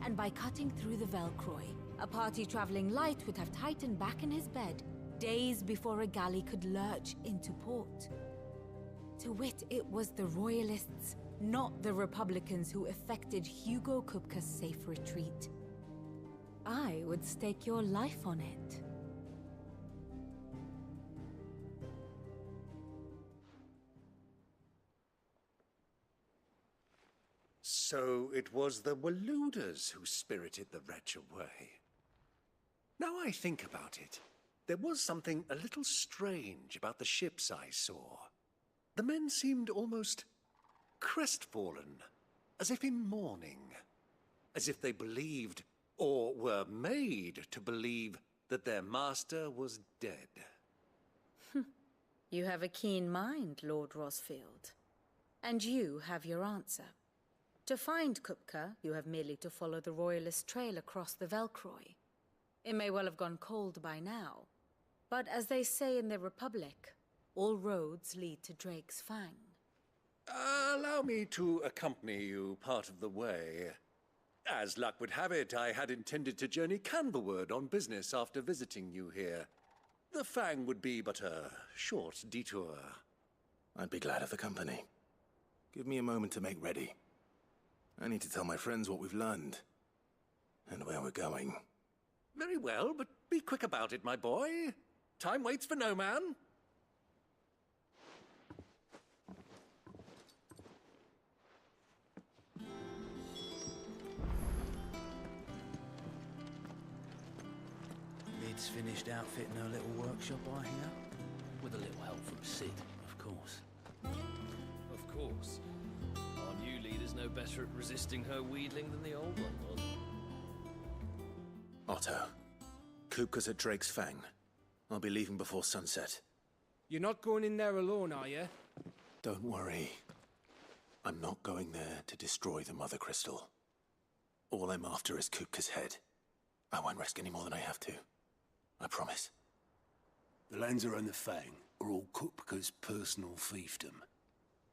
And by cutting through the Velcroy, a party traveling light would have Titan back in his bed days before a galley could lurch into port. To wit, it was the Royalists, not the Republicans, who effected Hugo Kupka's safe retreat. I would stake your life on it. So it was the Waludas who spirited the wretch away. Now I think about it, there was something a little strange about the ships I saw. The men seemed almost crestfallen, as if in mourning, as if they believed, or were made to believe, that their master was dead. You have a keen mind, Lord Rosfield. And you have your answer. To find Kupka, you have merely to follow the Royalist trail across the Velcroy. It may well have gone cold by now, but as they say in the Republic, all roads lead to Drake's Fang. Allow me to accompany you part of the way. As luck would have it, I had intended to journey Canverward on business after visiting you here. The Fang would be but a short detour. I'd be glad of the company. Give me a moment to make ready. I need to tell my friends what we've learned. And where we're going. Very well, but be quick about it, my boy. Time waits for no man. Lid's finished outfitting her little workshop, I hear. With a little help from Sid, of course. Of course. Our new leader's no better at resisting her wheedling than the old one was. Otto, Kupka's at Drake's Fang. I'll be leaving before sunset. You're not going in there alone, are you? Don't worry. I'm not going there to destroy the Mother Crystal. All I'm after is Kupka's head. I won't risk any more than I have to. I promise. The Lancer and the Fang are all Kupka's personal fiefdom.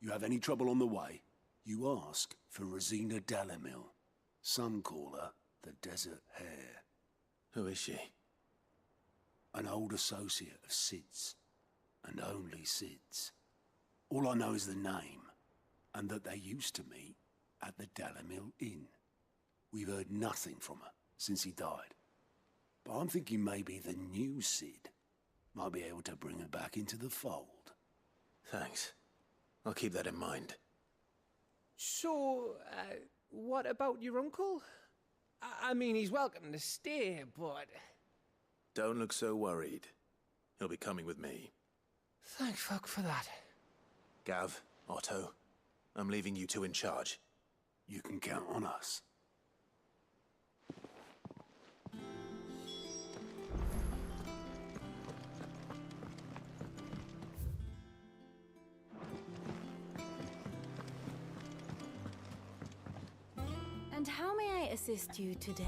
You have any trouble on the way, you ask for Rosina Dalamil. Some call her the Desert Hare. Who is she? An old associate of Sid's, and only Sid's. All I know is the name, and that they used to meet at the Dalamil Inn. We've heard nothing from her since he died. But I'm thinking maybe the new Sid might be able to bring her back into the fold. Thanks. I'll keep that in mind. So, what about your uncle? I mean, he's welcome to stay, but... Don't look so worried. He'll be coming with me. Thank fuck for that. Gav, Otto, I'm leaving you two in charge. You can count on us. And how may I assist you today?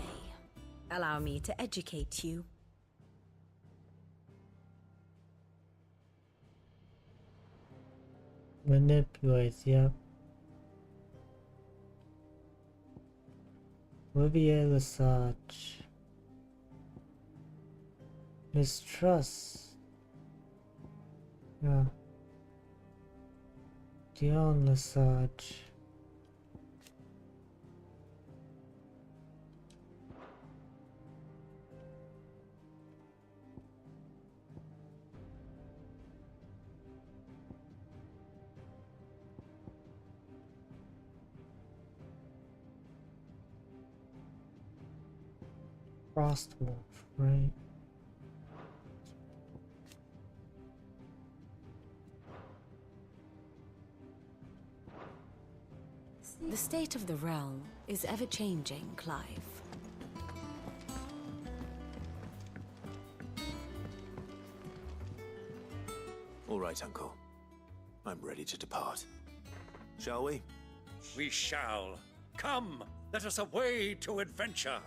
Allow me to educate you. Manipulate, yep. Olivier Lesage. Mistrust. Yeah. Dion Lesage. Frostwolf, right? The state of the realm is ever-changing, Clive. All right, Uncle. I'm ready to depart. Shall we? We shall. Come, let us away to adventure.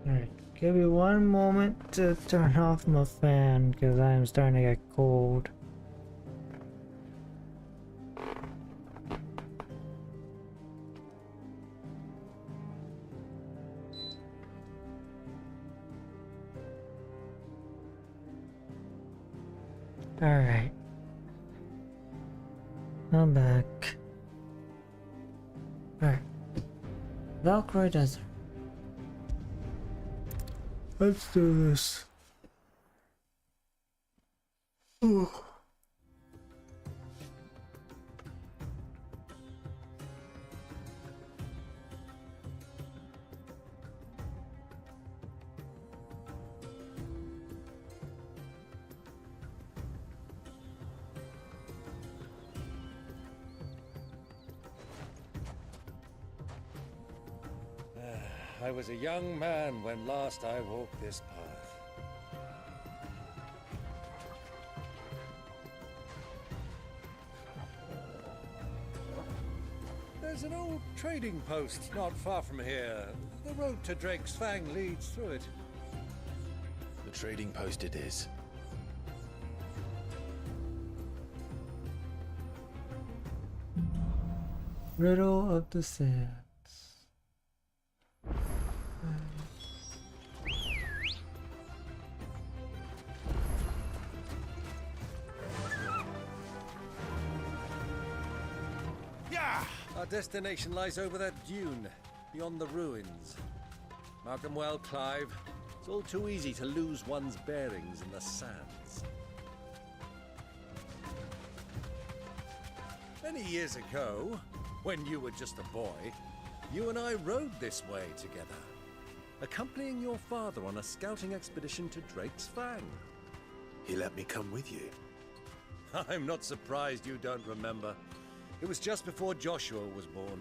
Alright, give me one moment to turn off my fan because I am starting to get cold. Alright. I'm back. Alright. Valkyrie Desert. Let's do this. Ooh. I was a young man when last I walked this path. There's an old trading post not far from here. The road to Drake's Fang leads through it. The trading post it is. Riddle of the Sands. Yeah! Our destination lies over that dune, beyond the ruins. Mark 'em well, Clive. It's all too easy to lose one's bearings in the sands. Many years ago, when you were just a boy, you and I rode this way together, accompanying your father on a scouting expedition to Drake's Fang. He let me come with you. I'm not surprised you don't remember. It was just before Joshua was born.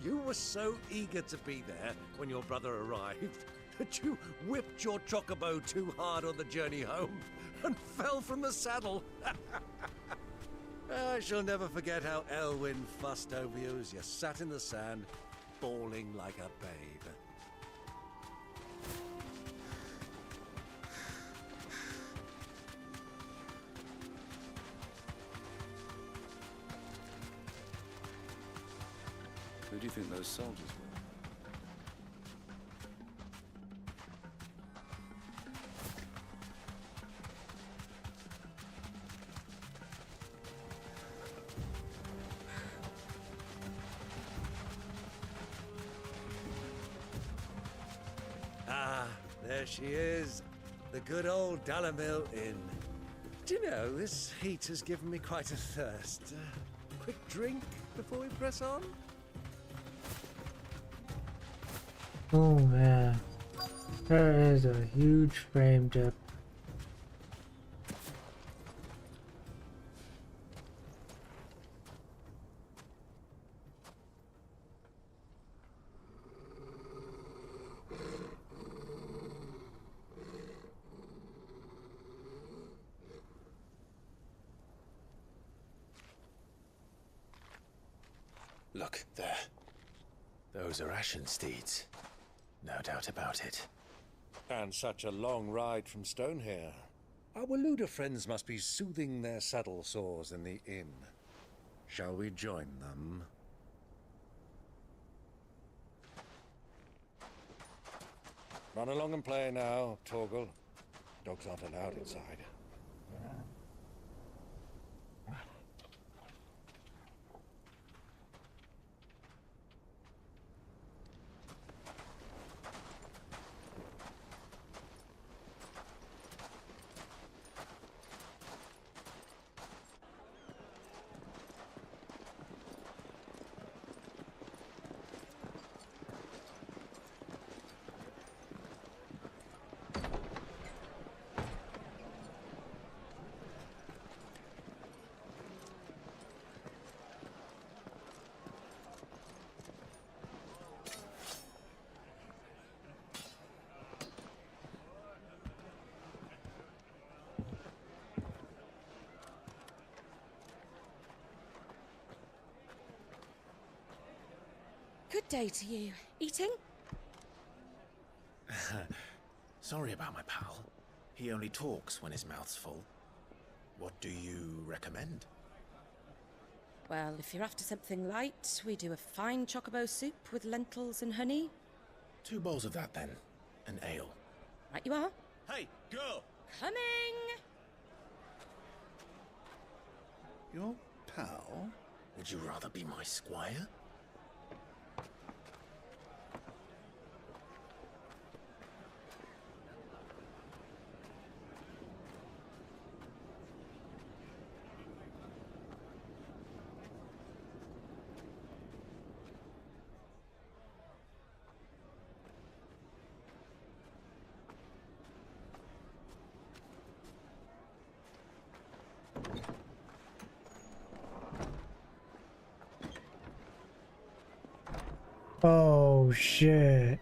You were so eager to be there when your brother arrived that you whipped your chocobo too hard on the journey home and fell from the saddle. I shall never forget how Elwyn fussed over you as you sat in the sand, bawling like a babe. Who do you think those soldiers were? Ah, there she is. The good old Dalamil Inn. Do you know, this heat has given me quite a thirst. Quick drink before we press on? Oh man, there is a huge frame dip. Look, there. Those are Ashen steeds. No doubt about it. And such a long ride from Stonehair. Our Waluda friends must be soothing their saddle sores in the inn. Shall we join them? Run along and play now, Torgal. Dogs aren't allowed inside. Good day to you. Eating? Sorry about my pal. He only talks when his mouth's full. What do you recommend? Well, if you're after something light, we do a fine chocobo soup with lentils and honey. 2 bowls of that then. An ale. Right you are. Hey, girl! Coming! Your pal? Would you rather be my squire? Oh shit.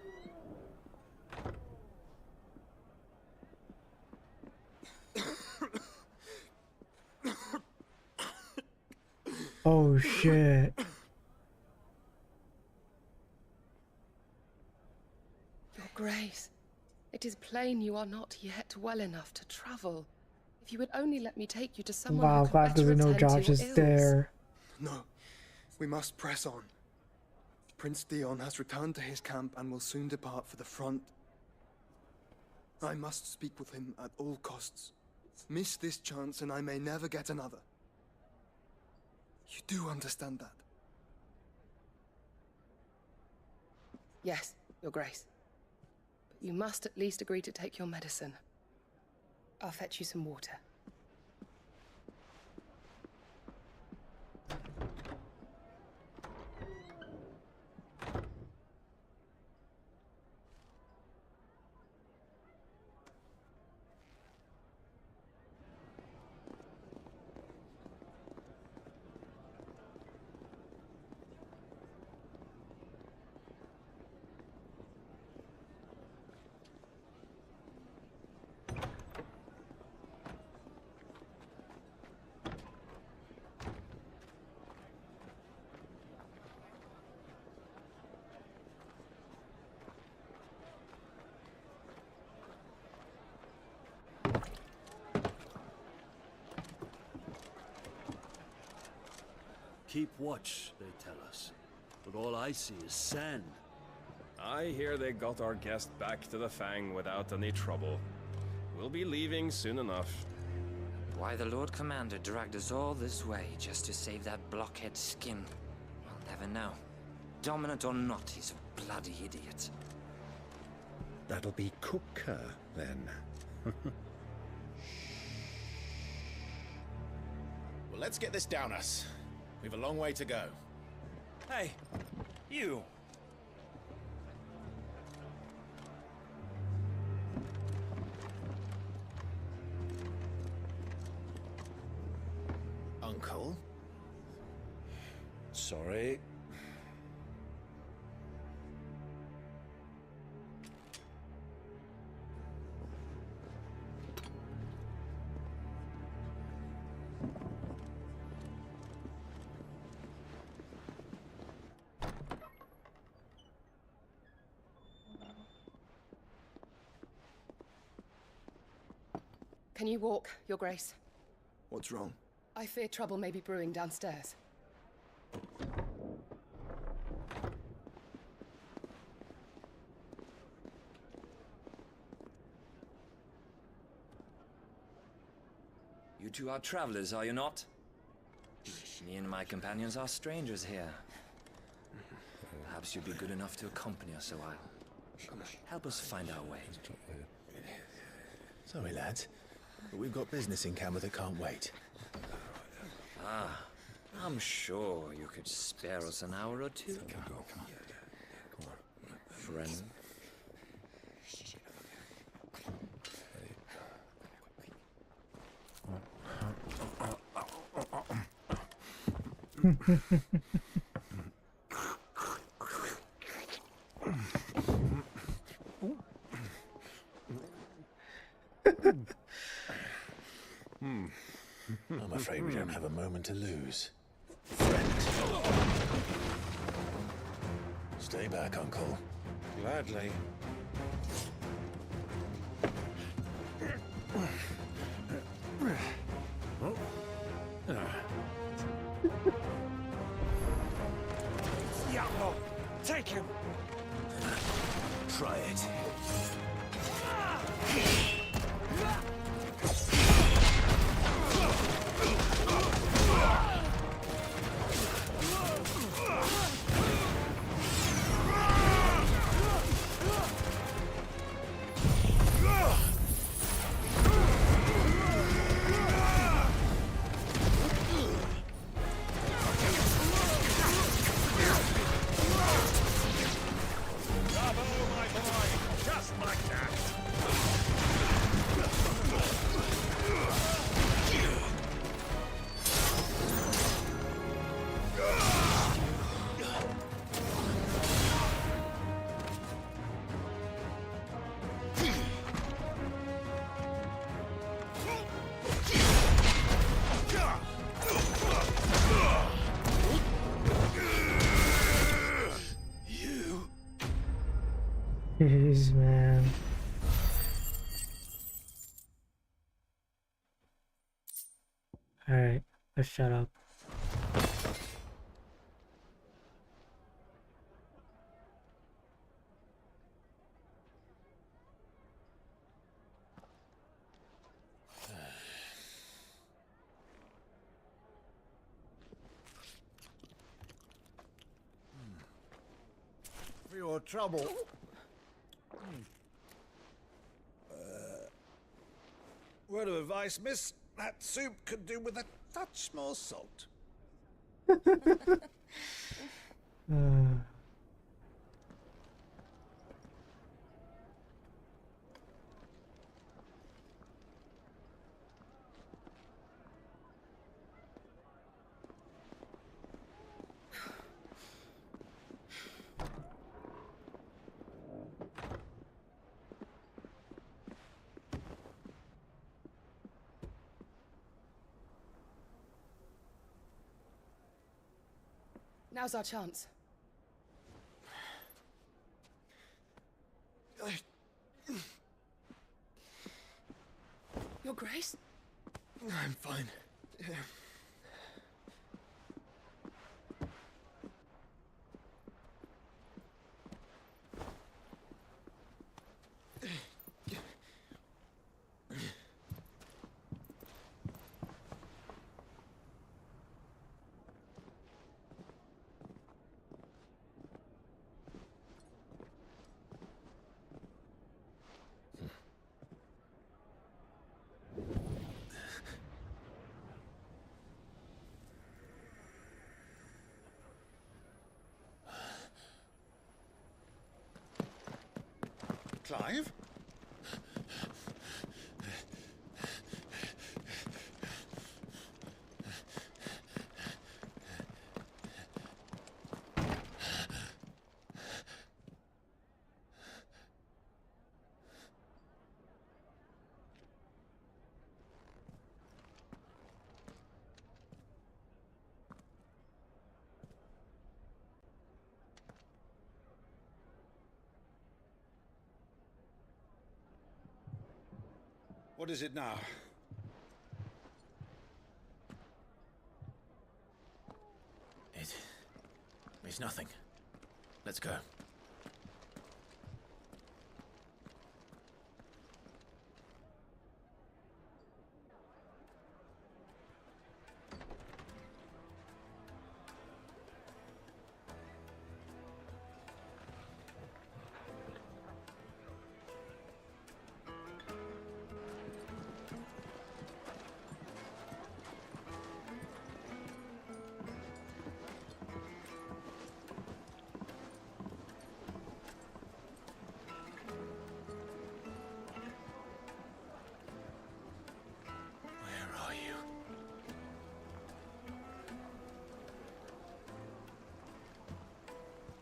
Oh shit. Your Grace, it is plain you are not yet well enough to travel. If you would only let me take you to someone Wow, who can glad better doesn't know attend to Josh your is ills. there. No. We must press on. Prince Dion has returned to his camp and will soon depart for the front. I must speak with him at all costs. Miss this chance and I may never get another. You do understand that? Yes, Your Grace. But you must at least agree to take your medicine. I'll fetch you some water. Keep watch, they tell us. But all I see is sand. I hear they got our guest back to the Fang without any trouble. We'll be leaving soon enough. Why the Lord Commander dragged us all this way just to save that blockhead skin, we'll never know. Dominant or not, he's a bloody idiot. That'll be Cooker, then. Well, let's get this down us. We've a long way to go. Hey, you! Uncle? Sorry. Can you walk, Your Grace? What's wrong? I fear trouble may be brewing downstairs. You two are travelers, are you not? Me and my companions are strangers here. Perhaps you'd be good enough to accompany us a while. Help us find our way. Sorry, lads, but we've got business in camera that can't wait. Ah, I'm sure you could spare us an hour or two. Come on. Friend. I'm afraid we don't have a moment to lose. Friend. Stay back, Uncle. Gladly. Diablo! Take him! Try it. Jeez, man. Alright, let's shut up. your trouble. Word of advice, miss. That soup could do with a touch more salt. Now's our chance. Your Grace? I'm fine. Clive? What is it now? It's nothing. Let's go.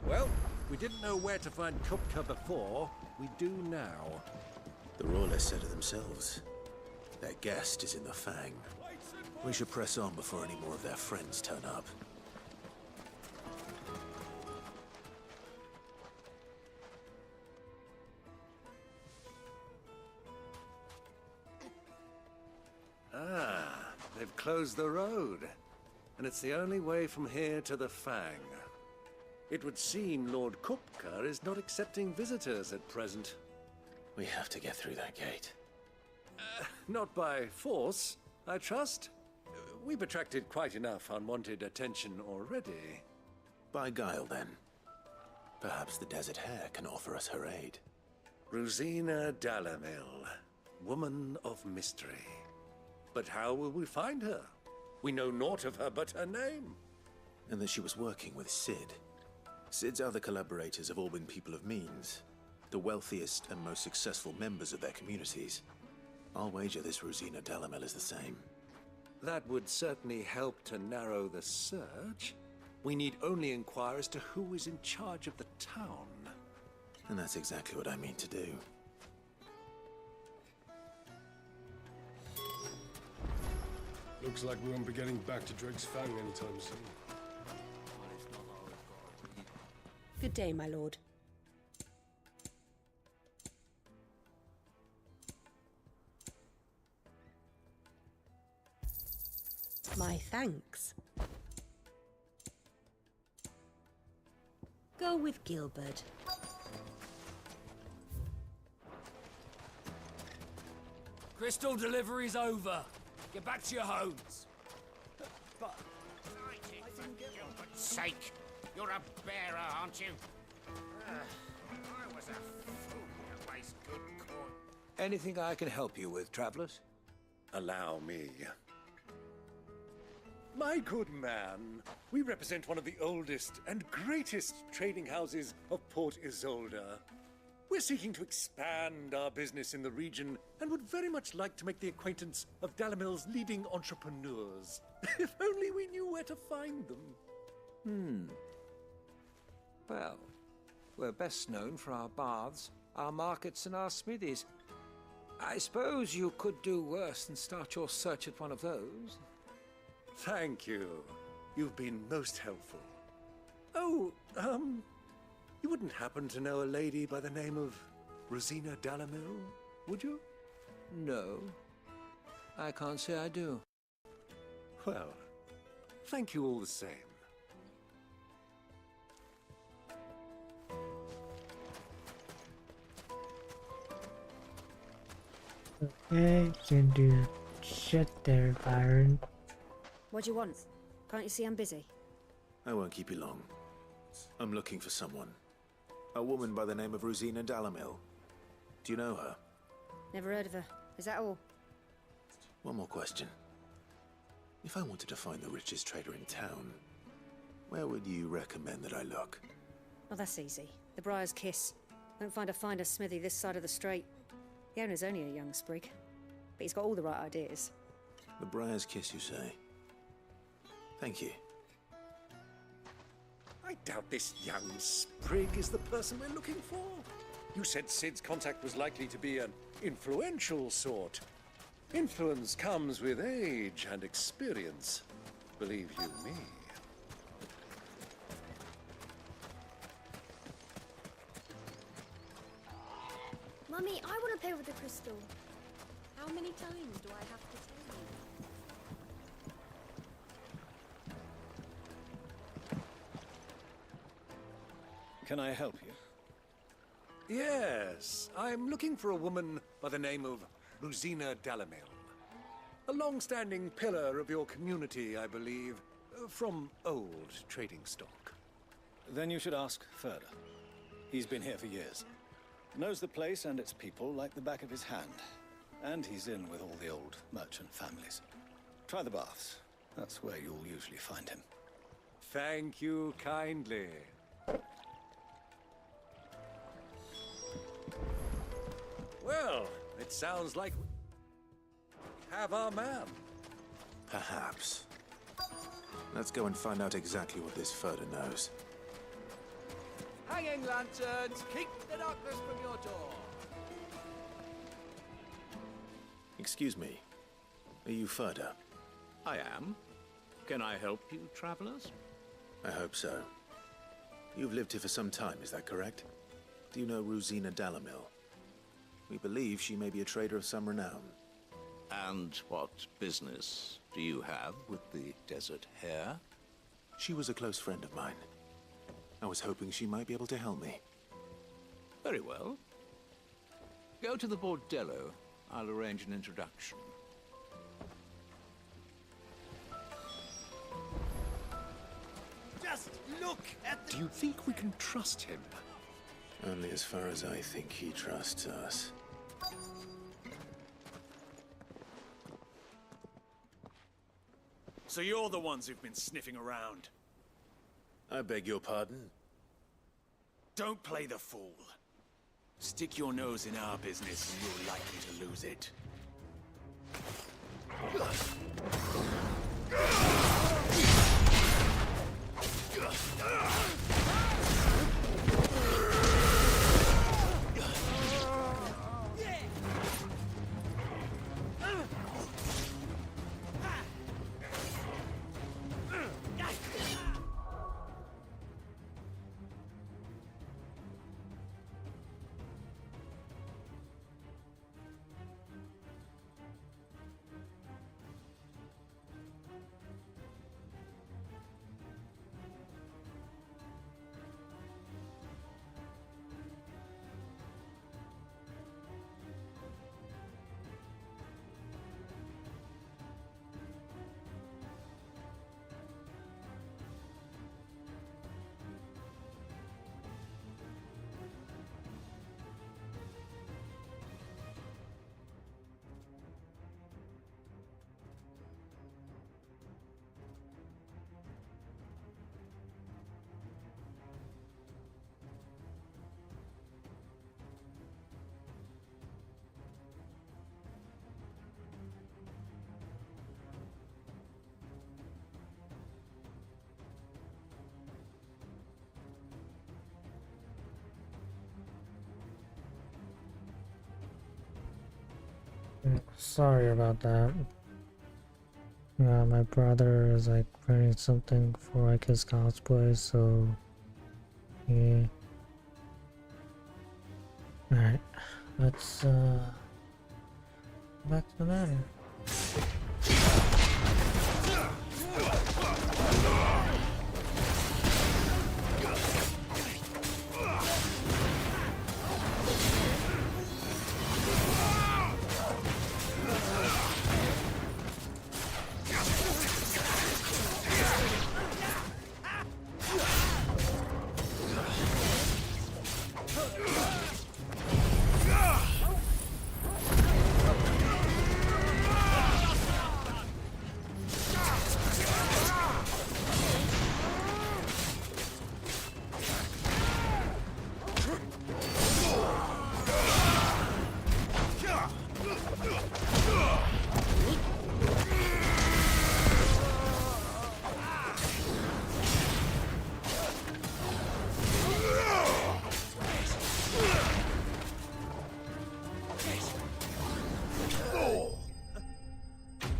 Well, we didn't know where to find Kupka before. We do now. The Royalists said it themselves. Their guest is in the Fang. We should press on before any more of their friends turn up. Ah, they've closed the road. And it's the only way from here to the Fang. It would seem Lord Kupka is not accepting visitors at present. We have to get through that gate. Not by force, I trust. We've attracted quite enough unwanted attention already. By guile, then. Perhaps the Desert Hare can offer us her aid. Rosina Dalamil, woman of mystery. But how will we find her? We know naught of her but her name. And that she was working with Cid. Cid's other collaborators have all been people of means, the wealthiest and most successful members of their communities. I'll wager this Rosina Dalamel is the same. That would certainly help to narrow the search. We need only inquire as to who is in charge of the town. And that's exactly what I mean to do. Looks like we won't be getting back to Drake's Fang anytime soon. Good day, my lord. My thanks. Go with Gilbert. Crystal delivery's over. Get back to your homes. But... For Gilbert's sake! You're a bearer, aren't you? I was a fool to waste good corn. Anything I can help you with, travelers? Allow me. My good man, we represent one of the oldest and greatest trading houses of Port Isolde. We're seeking to expand our business in the region and would very much like to make the acquaintance of Dalamil's leading entrepreneurs. If only we knew where to find them. Well, we're best known for our baths, our markets, and our smithies. I suppose you could do worse than start your search at one of those. Thank you. You've been most helpful. Oh, you wouldn't happen to know a lady by the name of Rosina Dalamil, would you? No, I can't say I do. Well, thank you all the same. Okay, can do shit there, Byron. What do you want? Can't you see I'm busy? I won't keep you long. I'm looking for someone. A woman by the name of Rosina Dalamil. Do you know her? Never heard of her. Is that all? One more question. If I wanted to find the richest trader in town, where would you recommend that I look? Oh, that's easy. The Briar's Kiss. Won't find a finer smithy this side of the strait. The owner's only a young sprig, but he's got all the right ideas. The Briar's Kiss, you say? Thank you. I doubt this young sprig is the person we're looking for. You said Sid's contact was likely to be an influential sort. Influence comes with age and experience, believe you me. Mummy, I want to play with the crystal. How many times do I have to tell you? Can I help you? Yes, I'm looking for a woman by the name of Rosina Dalamil. A long-standing pillar of your community, I believe, from old trading stock. Then you should ask Further. He's been here for years. Knows the place and its people like the back of his hand. And he's in with all the old merchant families. Try the baths. That's where you'll usually find him. Thank you kindly. Well, it sounds like we have our man. Perhaps. Let's go and find out exactly what this Further knows. Hanging lanterns, keep the darkness from your door. Excuse me. Are you Further? I am. Can I help you, travelers? I hope so. You've lived here for some time, is that correct? Do you know Rosina Dalamil? We believe she may be a trader of some renown. And what business do you have with the Desert Hare? She was a close friend of mine. I was hoping she might be able to help me. Very well. Go to the Bordello. I'll arrange an introduction. Just look at the... Do you think we can trust him? Only as far as I think he trusts us. So you're the ones who've been sniffing around. I beg your pardon? Don't play the fool. Stick your nose in our business and you're likely to lose it. Sorry about that. Yeah, my brother is like printing something for like his cosplay, so yeah. Alright, let's back to the matter.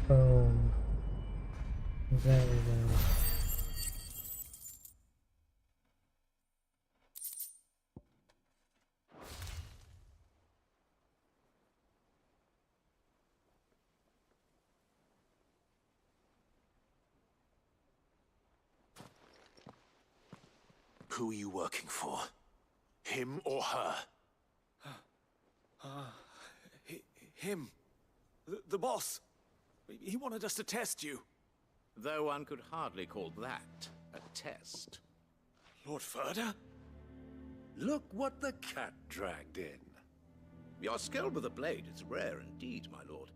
Boom. There we go. Who are you working for? Him or her? Him. The boss. He wanted us to test you. Though one could hardly call that a test. Lord Ferda? Look what the cat dragged in. Your skill with the blade is rare indeed, my lord.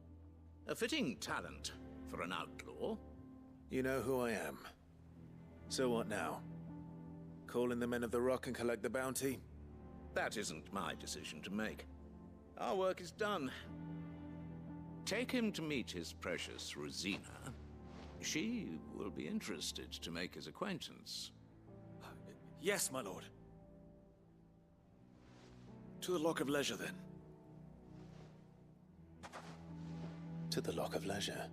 A fitting talent for an outlaw. You know who I am. So what now? Call in the Men of the Rock and collect the bounty? That isn't my decision to make. Our work is done. Take him to meet his precious Rosina. She will be interested to make his acquaintance. Yes, my lord. To the Lock of Leisure, then. To the Lock of Leisure.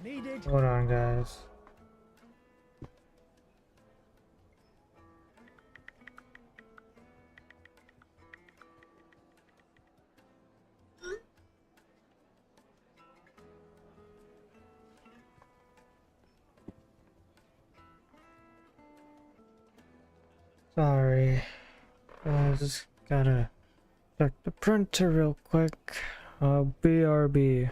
Needed. Hold on, guys. Sorry. I just gotta check the printer real quick. BRB.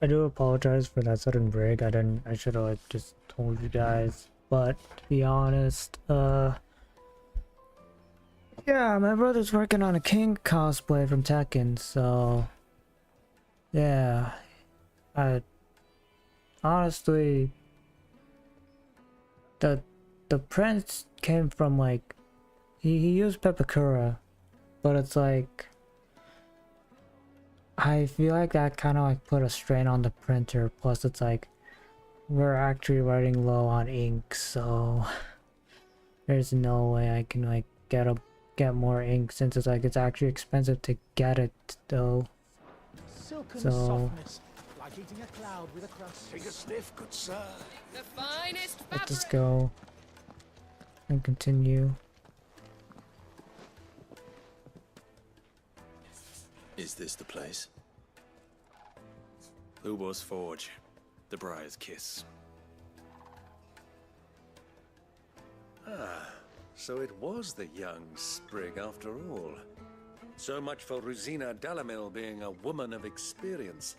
I do apologize for that sudden break. I should have like just told you guys. But to be honest, yeah, my brother's working on a King cosplay from Tekken, so yeah, I honestly, the prince came from like he used Pepakura, but it's like I feel like that kind of like put a strain on the printer. Plus, it's like we're actually running low on ink, so there's no way I can like get more ink since it's like it's actually expensive to get it though. Silken So softness, like eating a cloud with a crust. Take a sniff, good sir. The finest let's just go and continue. Is this the place? Lubor's Forge. The Briar's Kiss. Ah, so it was the young sprig after all. So much for Rosina Dalamil being a woman of experience.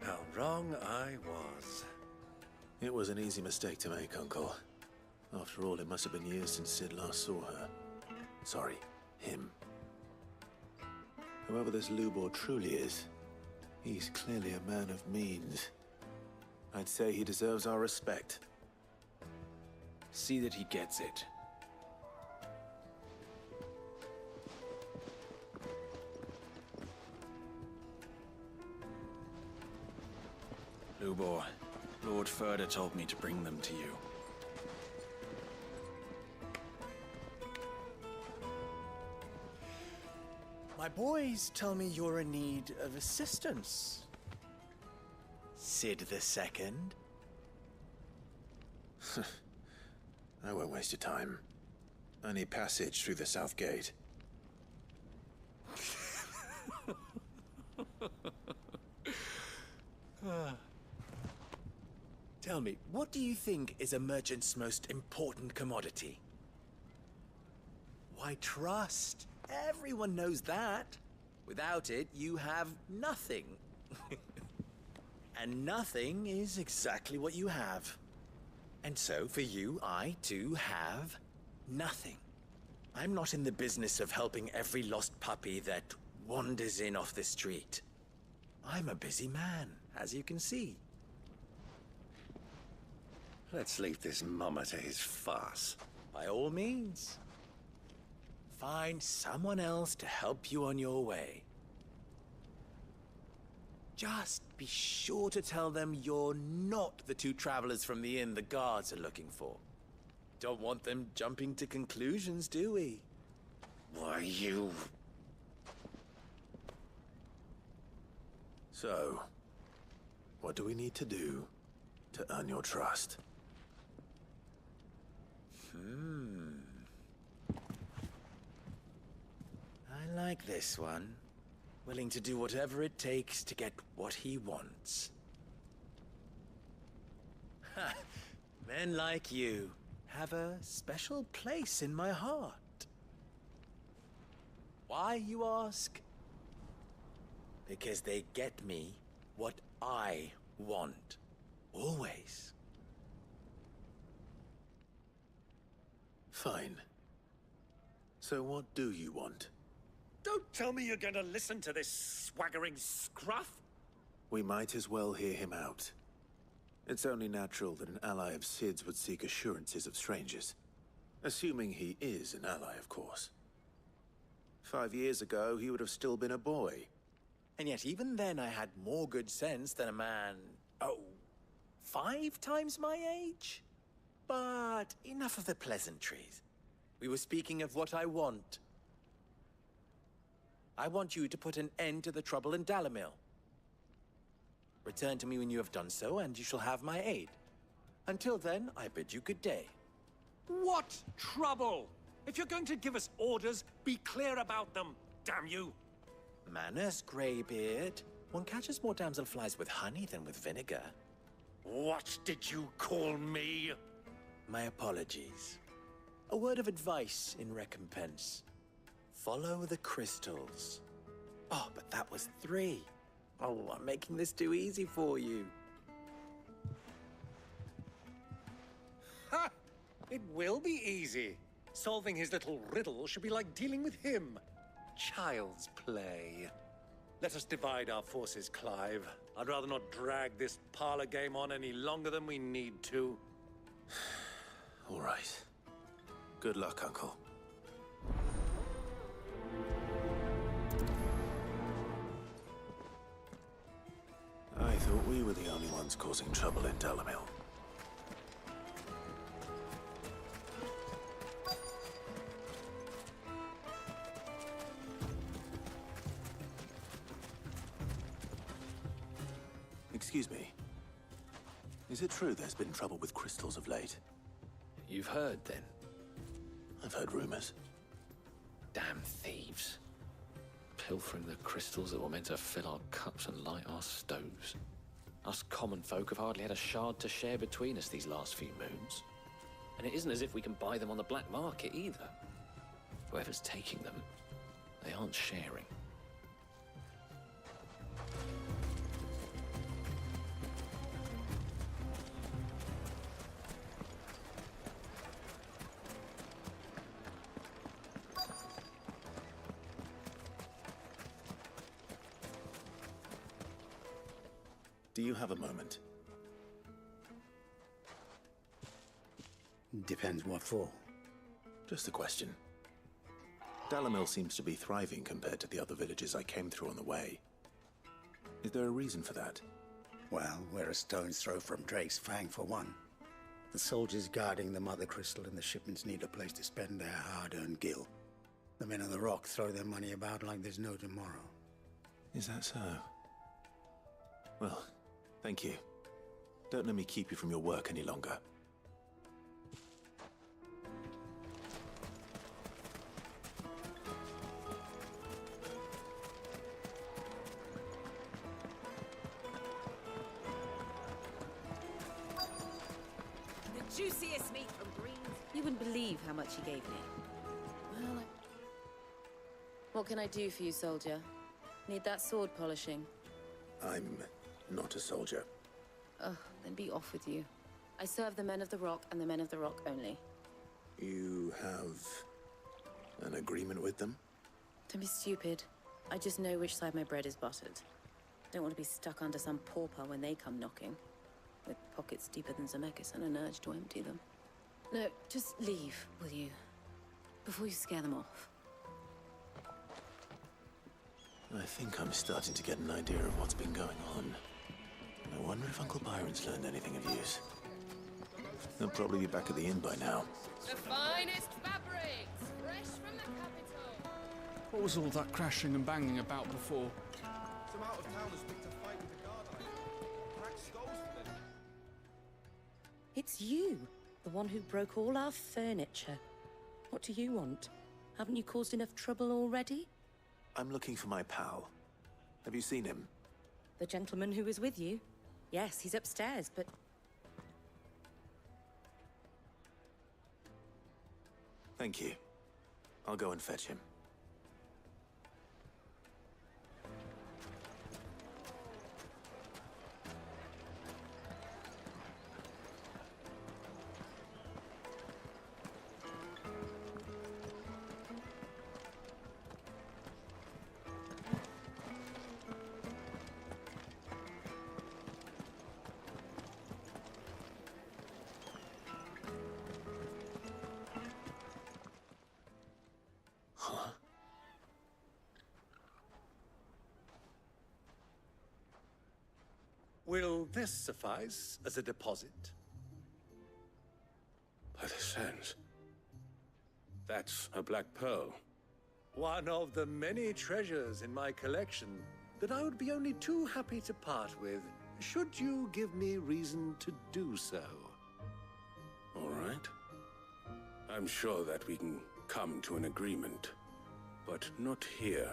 How wrong I was. It was an easy mistake to make, Uncle. After all, it must have been years since Sid last saw her. Sorry, him. Whoever this Lubor truly is, he's clearly a man of means. I'd say he deserves our respect. See that he gets it. Lubor, Lord Furda told me to bring them to you. My boys tell me you're in need of assistance. Sid the Second? I won't waste your time. I need passage through the south gate. Tell me, what do you think is a merchant's most important commodity? Why, trust. Everyone knows that. Without it, you have nothing. And nothing is exactly what you have. And so, for you, I, too, have nothing. I'm not in the business of helping every lost puppy that wanders in off the street. I'm a busy man, as you can see. Let's leave this mummer to his farce. By all means. Find someone else to help you on your way. Just be sure to tell them you're not the two travelers from the inn the guards are looking for. Don't want them jumping to conclusions, do we? Why, you... So, what do we need to do to earn your trust? I like this one. Willing to do whatever it takes to get what he wants. Ha! Men like you have a special place in my heart. Why, you ask? Because they get me what I want. Always. Fine. So what do you want? Don't tell me you're going to listen to this swaggering scruff. We might as well hear him out. It's only natural that an ally of Sid's would seek assurances of strangers. Assuming he is an ally, of course. 5 years ago, he would have still been a boy. And yet even then I had more good sense than a man, 5 times my age? But enough of the pleasantries. We were speaking of what I want. I want you to put an end to the trouble in Dalamil. Return to me when you have done so, and you shall have my aid. Until then, I bid you good day. What trouble? If you're going to give us orders, be clear about them, damn you! Manners, Greybeard. One catches more damselflies with honey than with vinegar. What did you call me? My apologies. A word of advice in recompense. Follow the crystals. Oh, but that was 3. Oh, I'm making this too easy for you. Ha! It will be easy. Solving his little riddle should be like dealing with him. Child's play. Let us divide our forces, Clive. I'd rather not drag this parlor game on any longer than we need to. All right. Good luck, Uncle. I thought we were the only ones causing trouble in Delamil. Excuse me. Is it true there's been trouble with crystals of late? You've heard, then? I've heard rumors. Damn thieves. Pilfering the crystals that were meant to fill our cups and light our stoves. Us common folk have hardly had a shard to share between us these last few moons. And it isn't as if we can buy them on the black market either. Whoever's taking them, they aren't sharing. Do you have a moment? Depends what for. Just a question. Delamil seems to be thriving compared to the other villages I came through on the way. Is there a reason for that? Well, we're a stone's throw from Drake's Fang for one. The soldiers guarding the Mother Crystal and the shipments need a place to spend their hard-earned gil. The men of the Rock throw their money about like there's no tomorrow. Is that so? Well, thank you. Don't let me keep you from your work any longer. The juiciest meat from Greens. You wouldn't believe how much he gave me. Well, what can I do for you, soldier? Need that sword polishing? I'm not a soldier. Oh, then be off with you. I serve the men of the Rock and the men of the Rock only. You have an agreement with them? Don't be stupid. I just know which side my bread is buttered. Don't want to be stuck under some pauper when they come knocking. With pockets deeper than Zemeckis and an urge to empty them. No, just leave, will you? Before you scare them off. I think I'm starting to get an idea of what's been going on. I wonder if Uncle Byron's learned anything of use. He'll probably be back at the inn by now. The finest fabrics, fresh from the capital. What was all that crashing and banging about before? Some out-of-towners picked a fight with the guard iron. Cracked skulls for them. It's you, the one who broke all our furniture. What do you want? Haven't you caused enough trouble already? I'm looking for my pal. Have you seen him? The gentleman who was with you? Yes, he's upstairs, but... Thank you. I'll go and fetch him. Will this suffice as a deposit? By the sands. That's a black pearl. One of the many treasures in my collection that I would be only too happy to part with, should you give me reason to do so. All right. I'm sure that we can come to an agreement, but not here.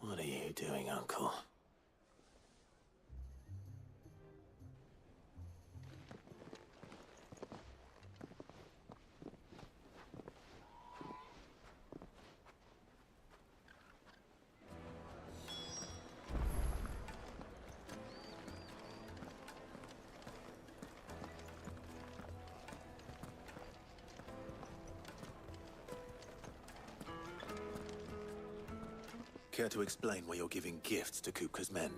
What are you doing, Uncle? Care to explain why you're giving gifts to Kupka's men?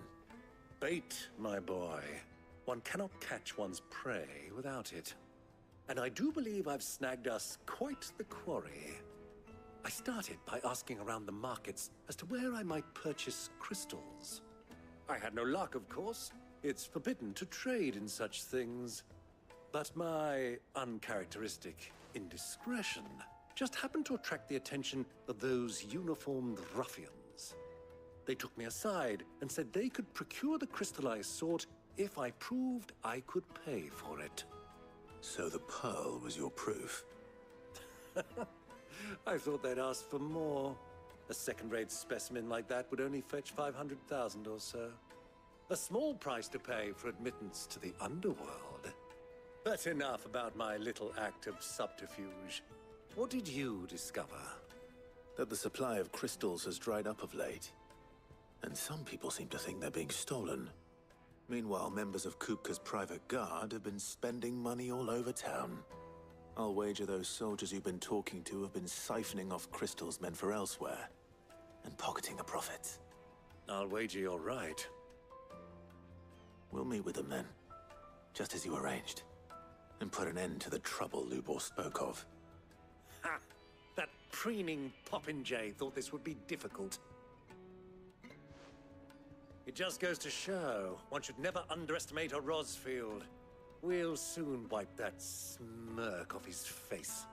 Bait, my boy. One cannot catch one's prey without it. And I do believe I've snagged us quite the quarry. I started by asking around the markets as to where I might purchase crystals. I had no luck, of course. It's forbidden to trade in such things. But my uncharacteristic indiscretion just happened to attract the attention of those uniformed ruffians. They took me aside and said they could procure the crystal I sought if I proved I could pay for it. So the pearl was your proof? I thought they'd ask for more. A second-rate specimen like that would only fetch 500,000 or so. A small price to pay for admittance to the underworld. But enough about my little act of subterfuge. What did you discover? That the supply of crystals has dried up of late. And some people seem to think they're being stolen. Meanwhile, members of Kupka's private guard have been spending money all over town. I'll wager those soldiers you've been talking to have been siphoning off crystals meant for elsewhere, and pocketing the profits. I'll wager you're right. We'll meet with them then, just as you arranged, and put an end to the trouble Lubor spoke of. Ha! That preening popinjay thought this would be difficult. It just goes to show, one should never underestimate a Rosfield. We'll soon wipe that smirk off his face.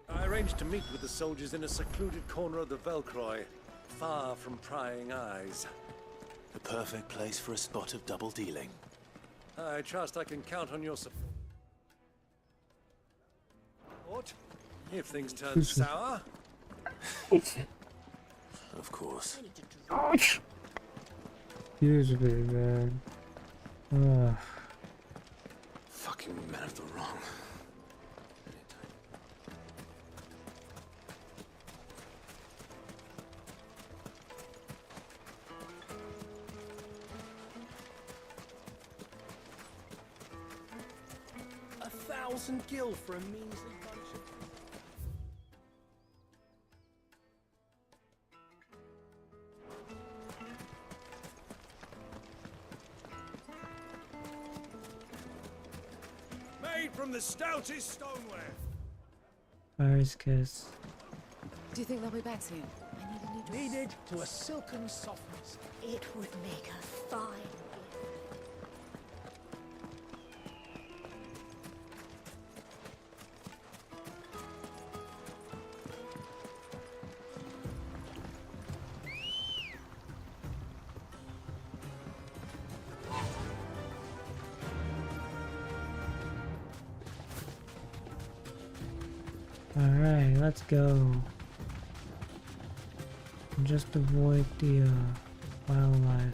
I arranged to meet with the soldiers in a secluded corner of the Velcroy, far from prying eyes. The perfect place for a spot of double dealing. I trust I can count on your support. If things turn sour. Of course. Excuse me, man. Fucking men of the wrong. A 1,000 gil for a measly bunch of... Made from the stoutest stoneware. Fire's kiss. Do you think they'll be back soon? I need a new dress. Needed to a silken softness. It would make a fine gift. Alright, let's go. Just avoid the wildlife.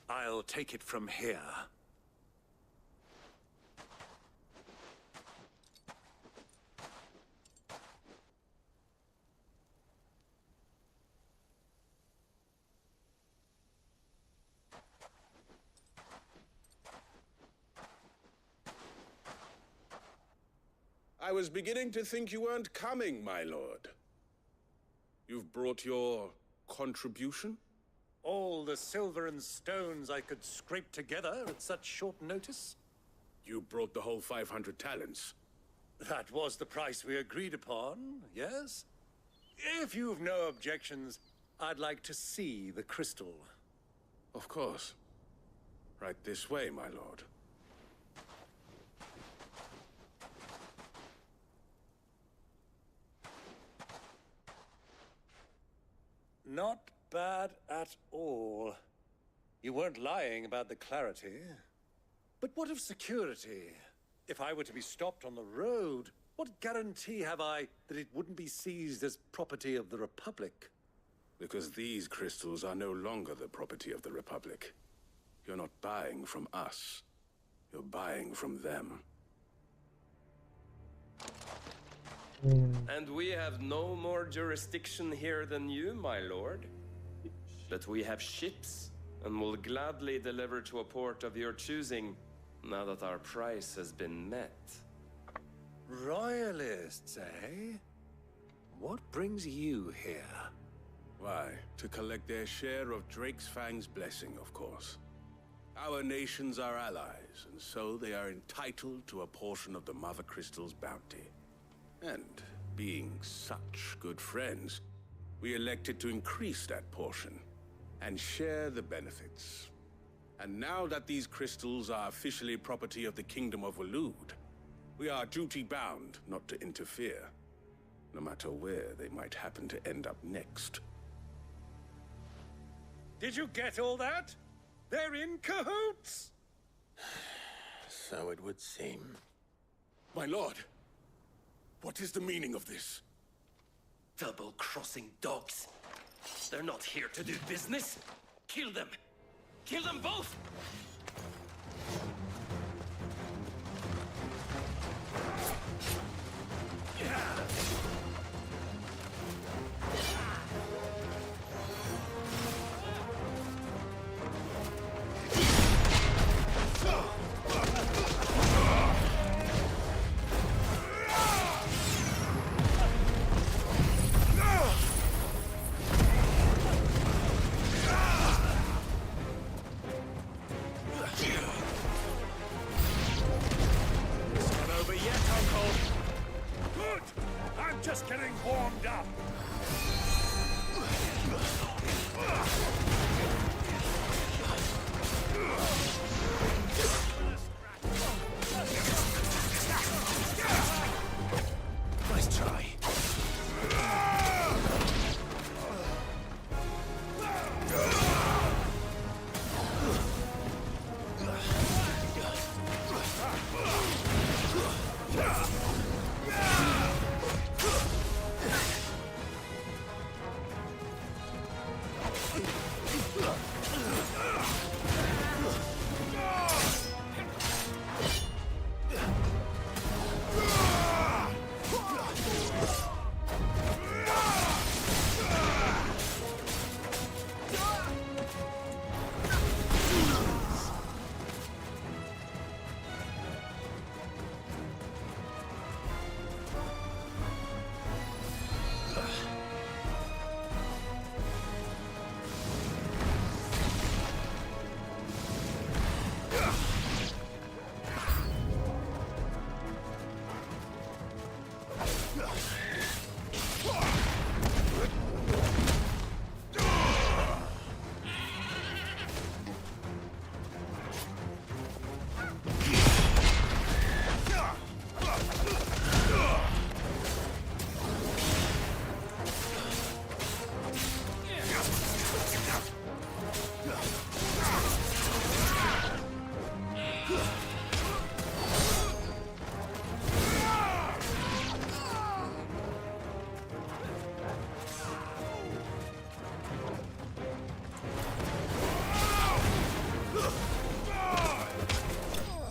I'll take it from here. I was beginning to think you weren't coming, my lord. You've brought your contribution? All the silver and stones I could scrape together at such short notice? You brought the whole 500 talents. That was the price we agreed upon, yes? If you've no objections, I'd like to see the crystal. Of course. Right this way, my lord. Not bad at all. You weren't lying about the clarity. But what of security? If I were to be stopped on the road, what guarantee have I that it wouldn't be seized as property of the Republic? Because these crystals are no longer the property of the Republic. You're not buying from us. You're buying from them. And we have no more jurisdiction here than you, my lord. But we have ships, and will gladly deliver to a port of your choosing, now that our price has been met. Royalists, eh? What brings you here? Why, to collect their share of Ffxi's blessing, of course. Our nations are allies, and so they are entitled to a portion of the Mother Crystal's bounty. And, being such good friends, we elected to increase that portion and share the benefits. And now that these crystals are officially property of the Kingdom of Waloed, we are duty-bound not to interfere, no matter where they might happen to end up next. Did you get all that? They're in cahoots! So it would seem. My lord, what is the meaning of this? Double-crossing dogs. They're not here to do business. Kill them. Kill them both! Just getting warmed up. Nice try.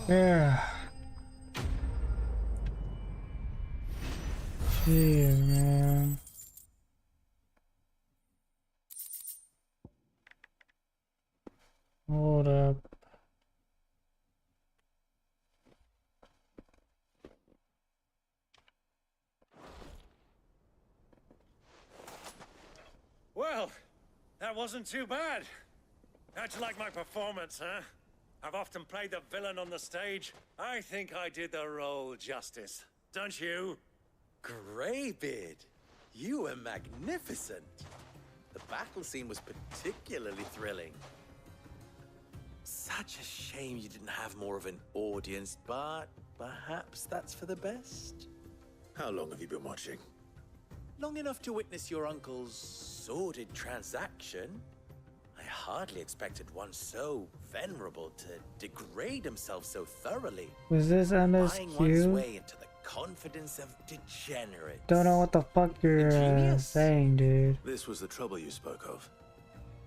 Yeah. Jeez, man. Hold up. Well, that wasn't too bad. How'd you like my performance, huh? I've often played the villain on the stage. I think I did the role justice. Don't you? Greybeard, you were magnificent. The battle scene was particularly thrilling. Such a shame you didn't have more of an audience, but perhaps that's for the best. How long have you been watching? long enough to witness your uncle's sordid transaction. I hardly expected one so venerable to degrade himself so thoroughly. Was this Buying one's MSQ? way into the confidence of degenerates. Don't know what the fuck you're saying, dude. This was the trouble you spoke of.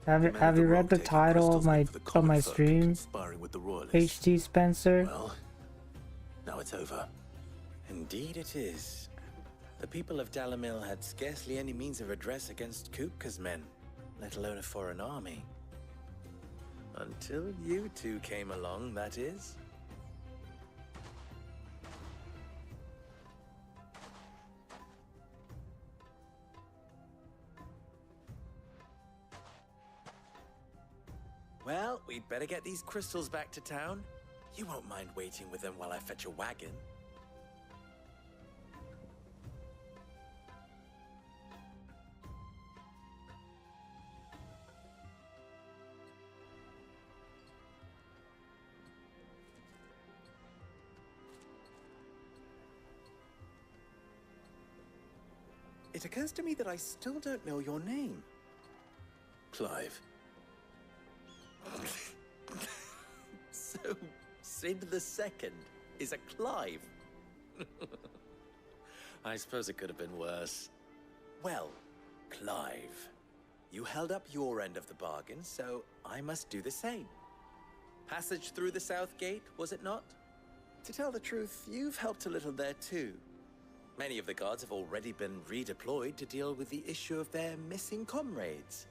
Have you read the title of my stream? Conspiring with the royalists. HT Spencer? Well, now it's over. Indeed it is. The people of Dalamil had scarcely any means of redress against Kupka's men, let alone a foreign army. Until you two came along, that is. Well, we'd better get these crystals back to town. You won't mind waiting with them while I fetch a wagon. It occurs to me that I still don't know your name. Clive. So, Sid the Second is a Clive. I suppose it could have been worse. Well, Clive, you held up your end of the bargain, so I must do the same. Passage through the South Gate, was it not? To tell the truth, you've helped a little there too. Many of the guards have already been redeployed to deal with the issue of their missing comrades.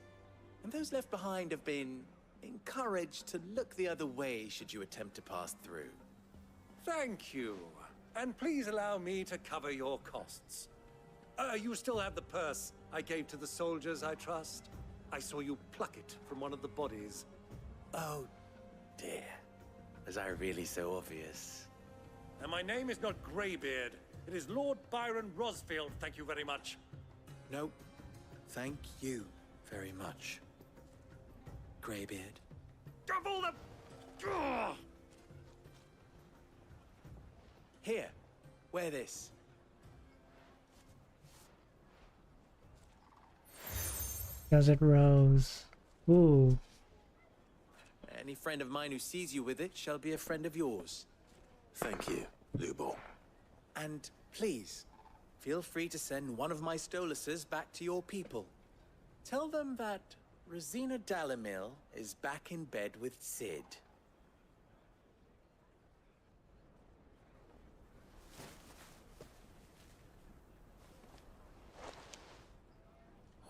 And those left behind have been encouraged to look the other way should you attempt to pass through. Thank you. And please allow me to cover your costs. You still have the purse I gave to the soldiers, I trust? I saw you pluck it from one of the bodies. Oh, dear. Was I really so obvious? And my name is not Greybeard. It is Lord Byron Rosfield, thank you very much. No, thank you very much, Greybeard. Double the... Ugh! Here, wear this. Does it rose? Ooh. Any friend of mine who sees you with it shall be a friend of yours. Thank you, Lubo. And please, feel free to send one of my Stoluses back to your people. Tell them that Rosina Dalamil is back in bed with Sid.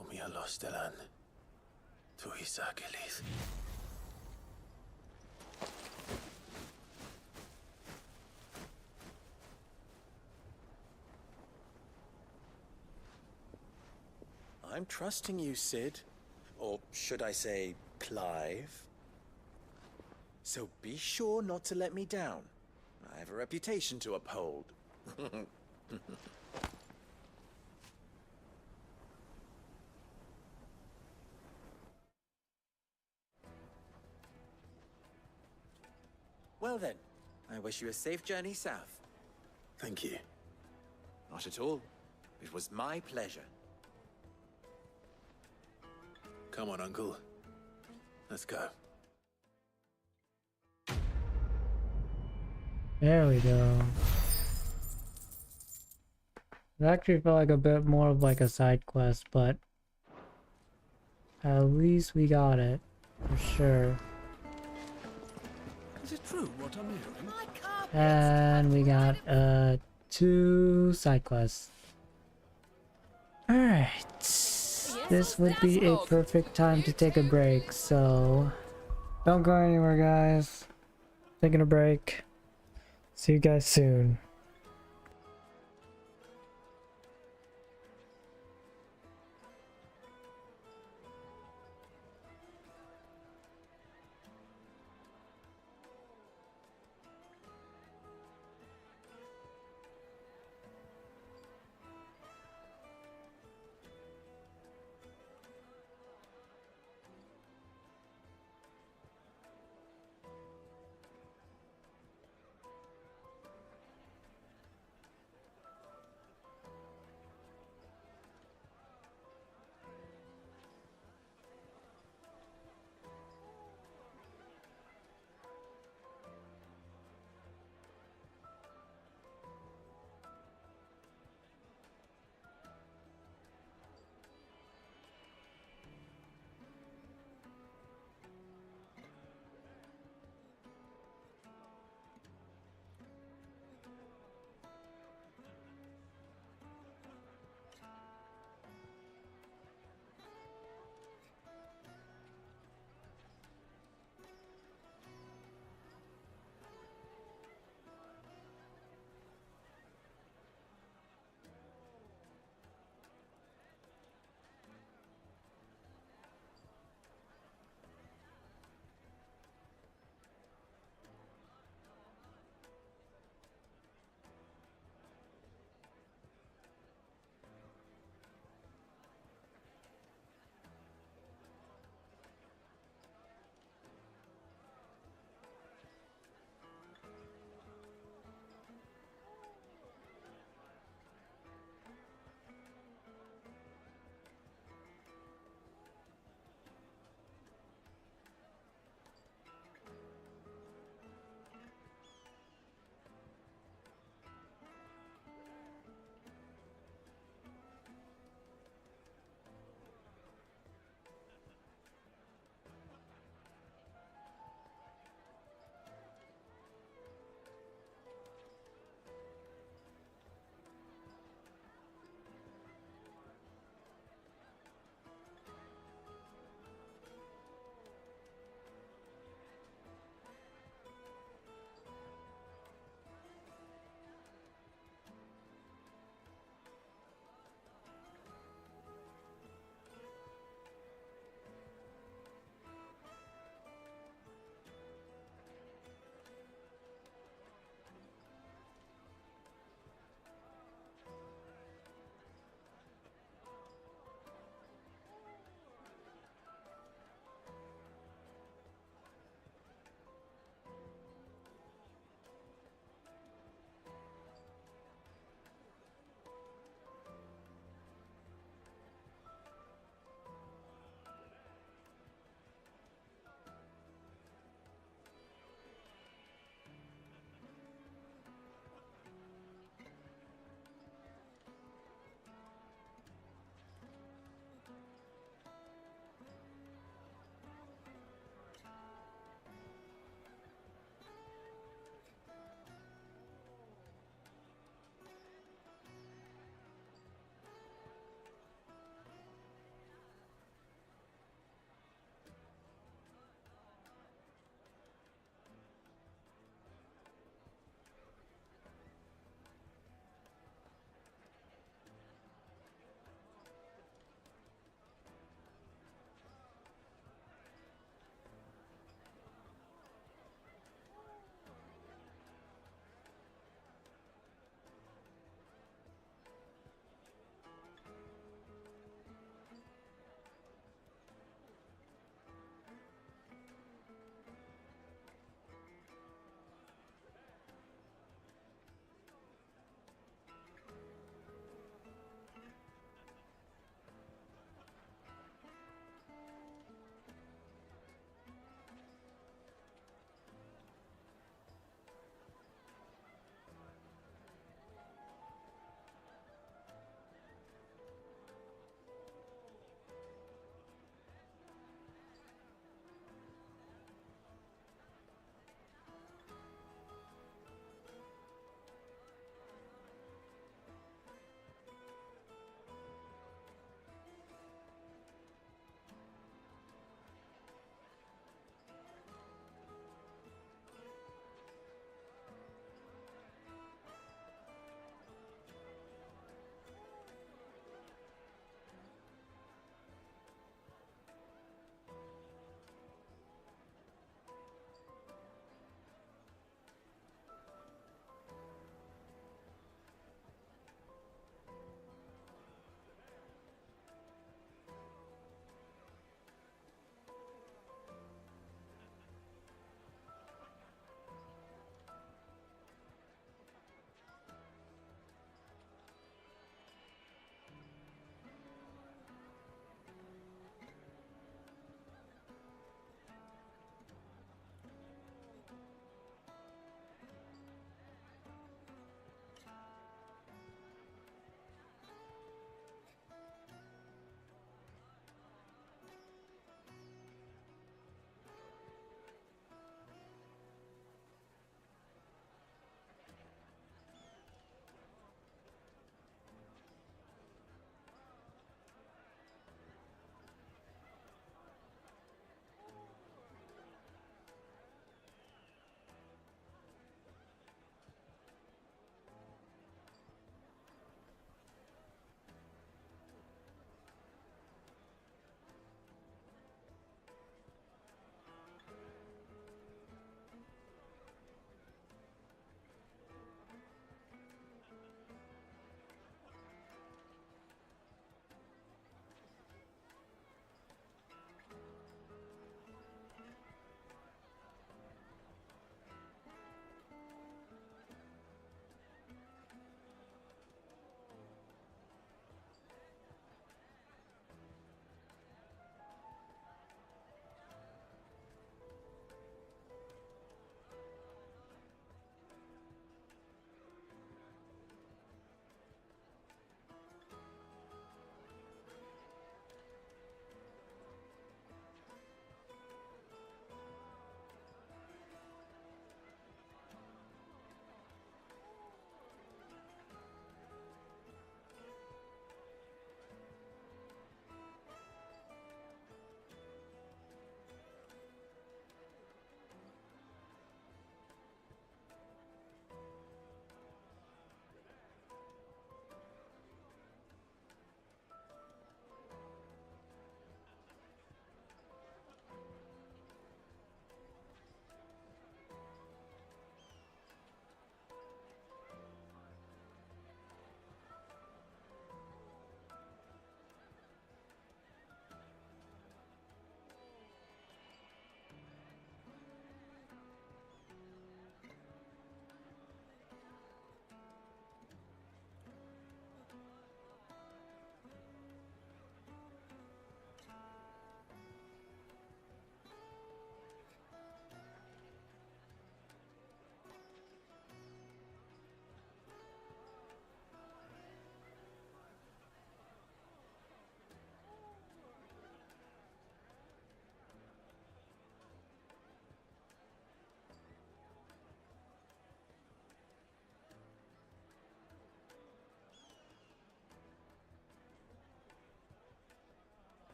Omia Lostelan. Tu Isakelis. I'm trusting you, Sid. Or should I say, Clive? So be sure not to let me down. I have a reputation to uphold. Well then, I wish you a safe journey south. Thank you. Not at all. It was my pleasure. Come on, Uncle. Let's go. There we go. It actually felt like a bit more of like a side quest, but at least we got it, for sure. Is it true what I'm hearing? And we got 2 side quests. Alright. This would be a perfect time to take a break, so don't go anywhere, guys. Taking a break. See you guys soon.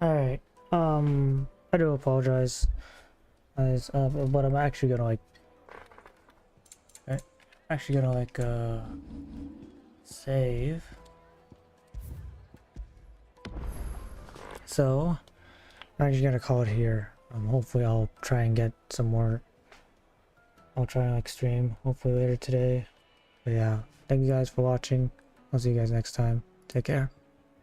Alright, I do apologize, guys, but I'm actually gonna like, save. So, I'm actually gonna call it here. Hopefully I'll try and get some more, I'll try and like stream, hopefully later today. But yeah, thank you guys for watching. I'll see you guys next time. Take care.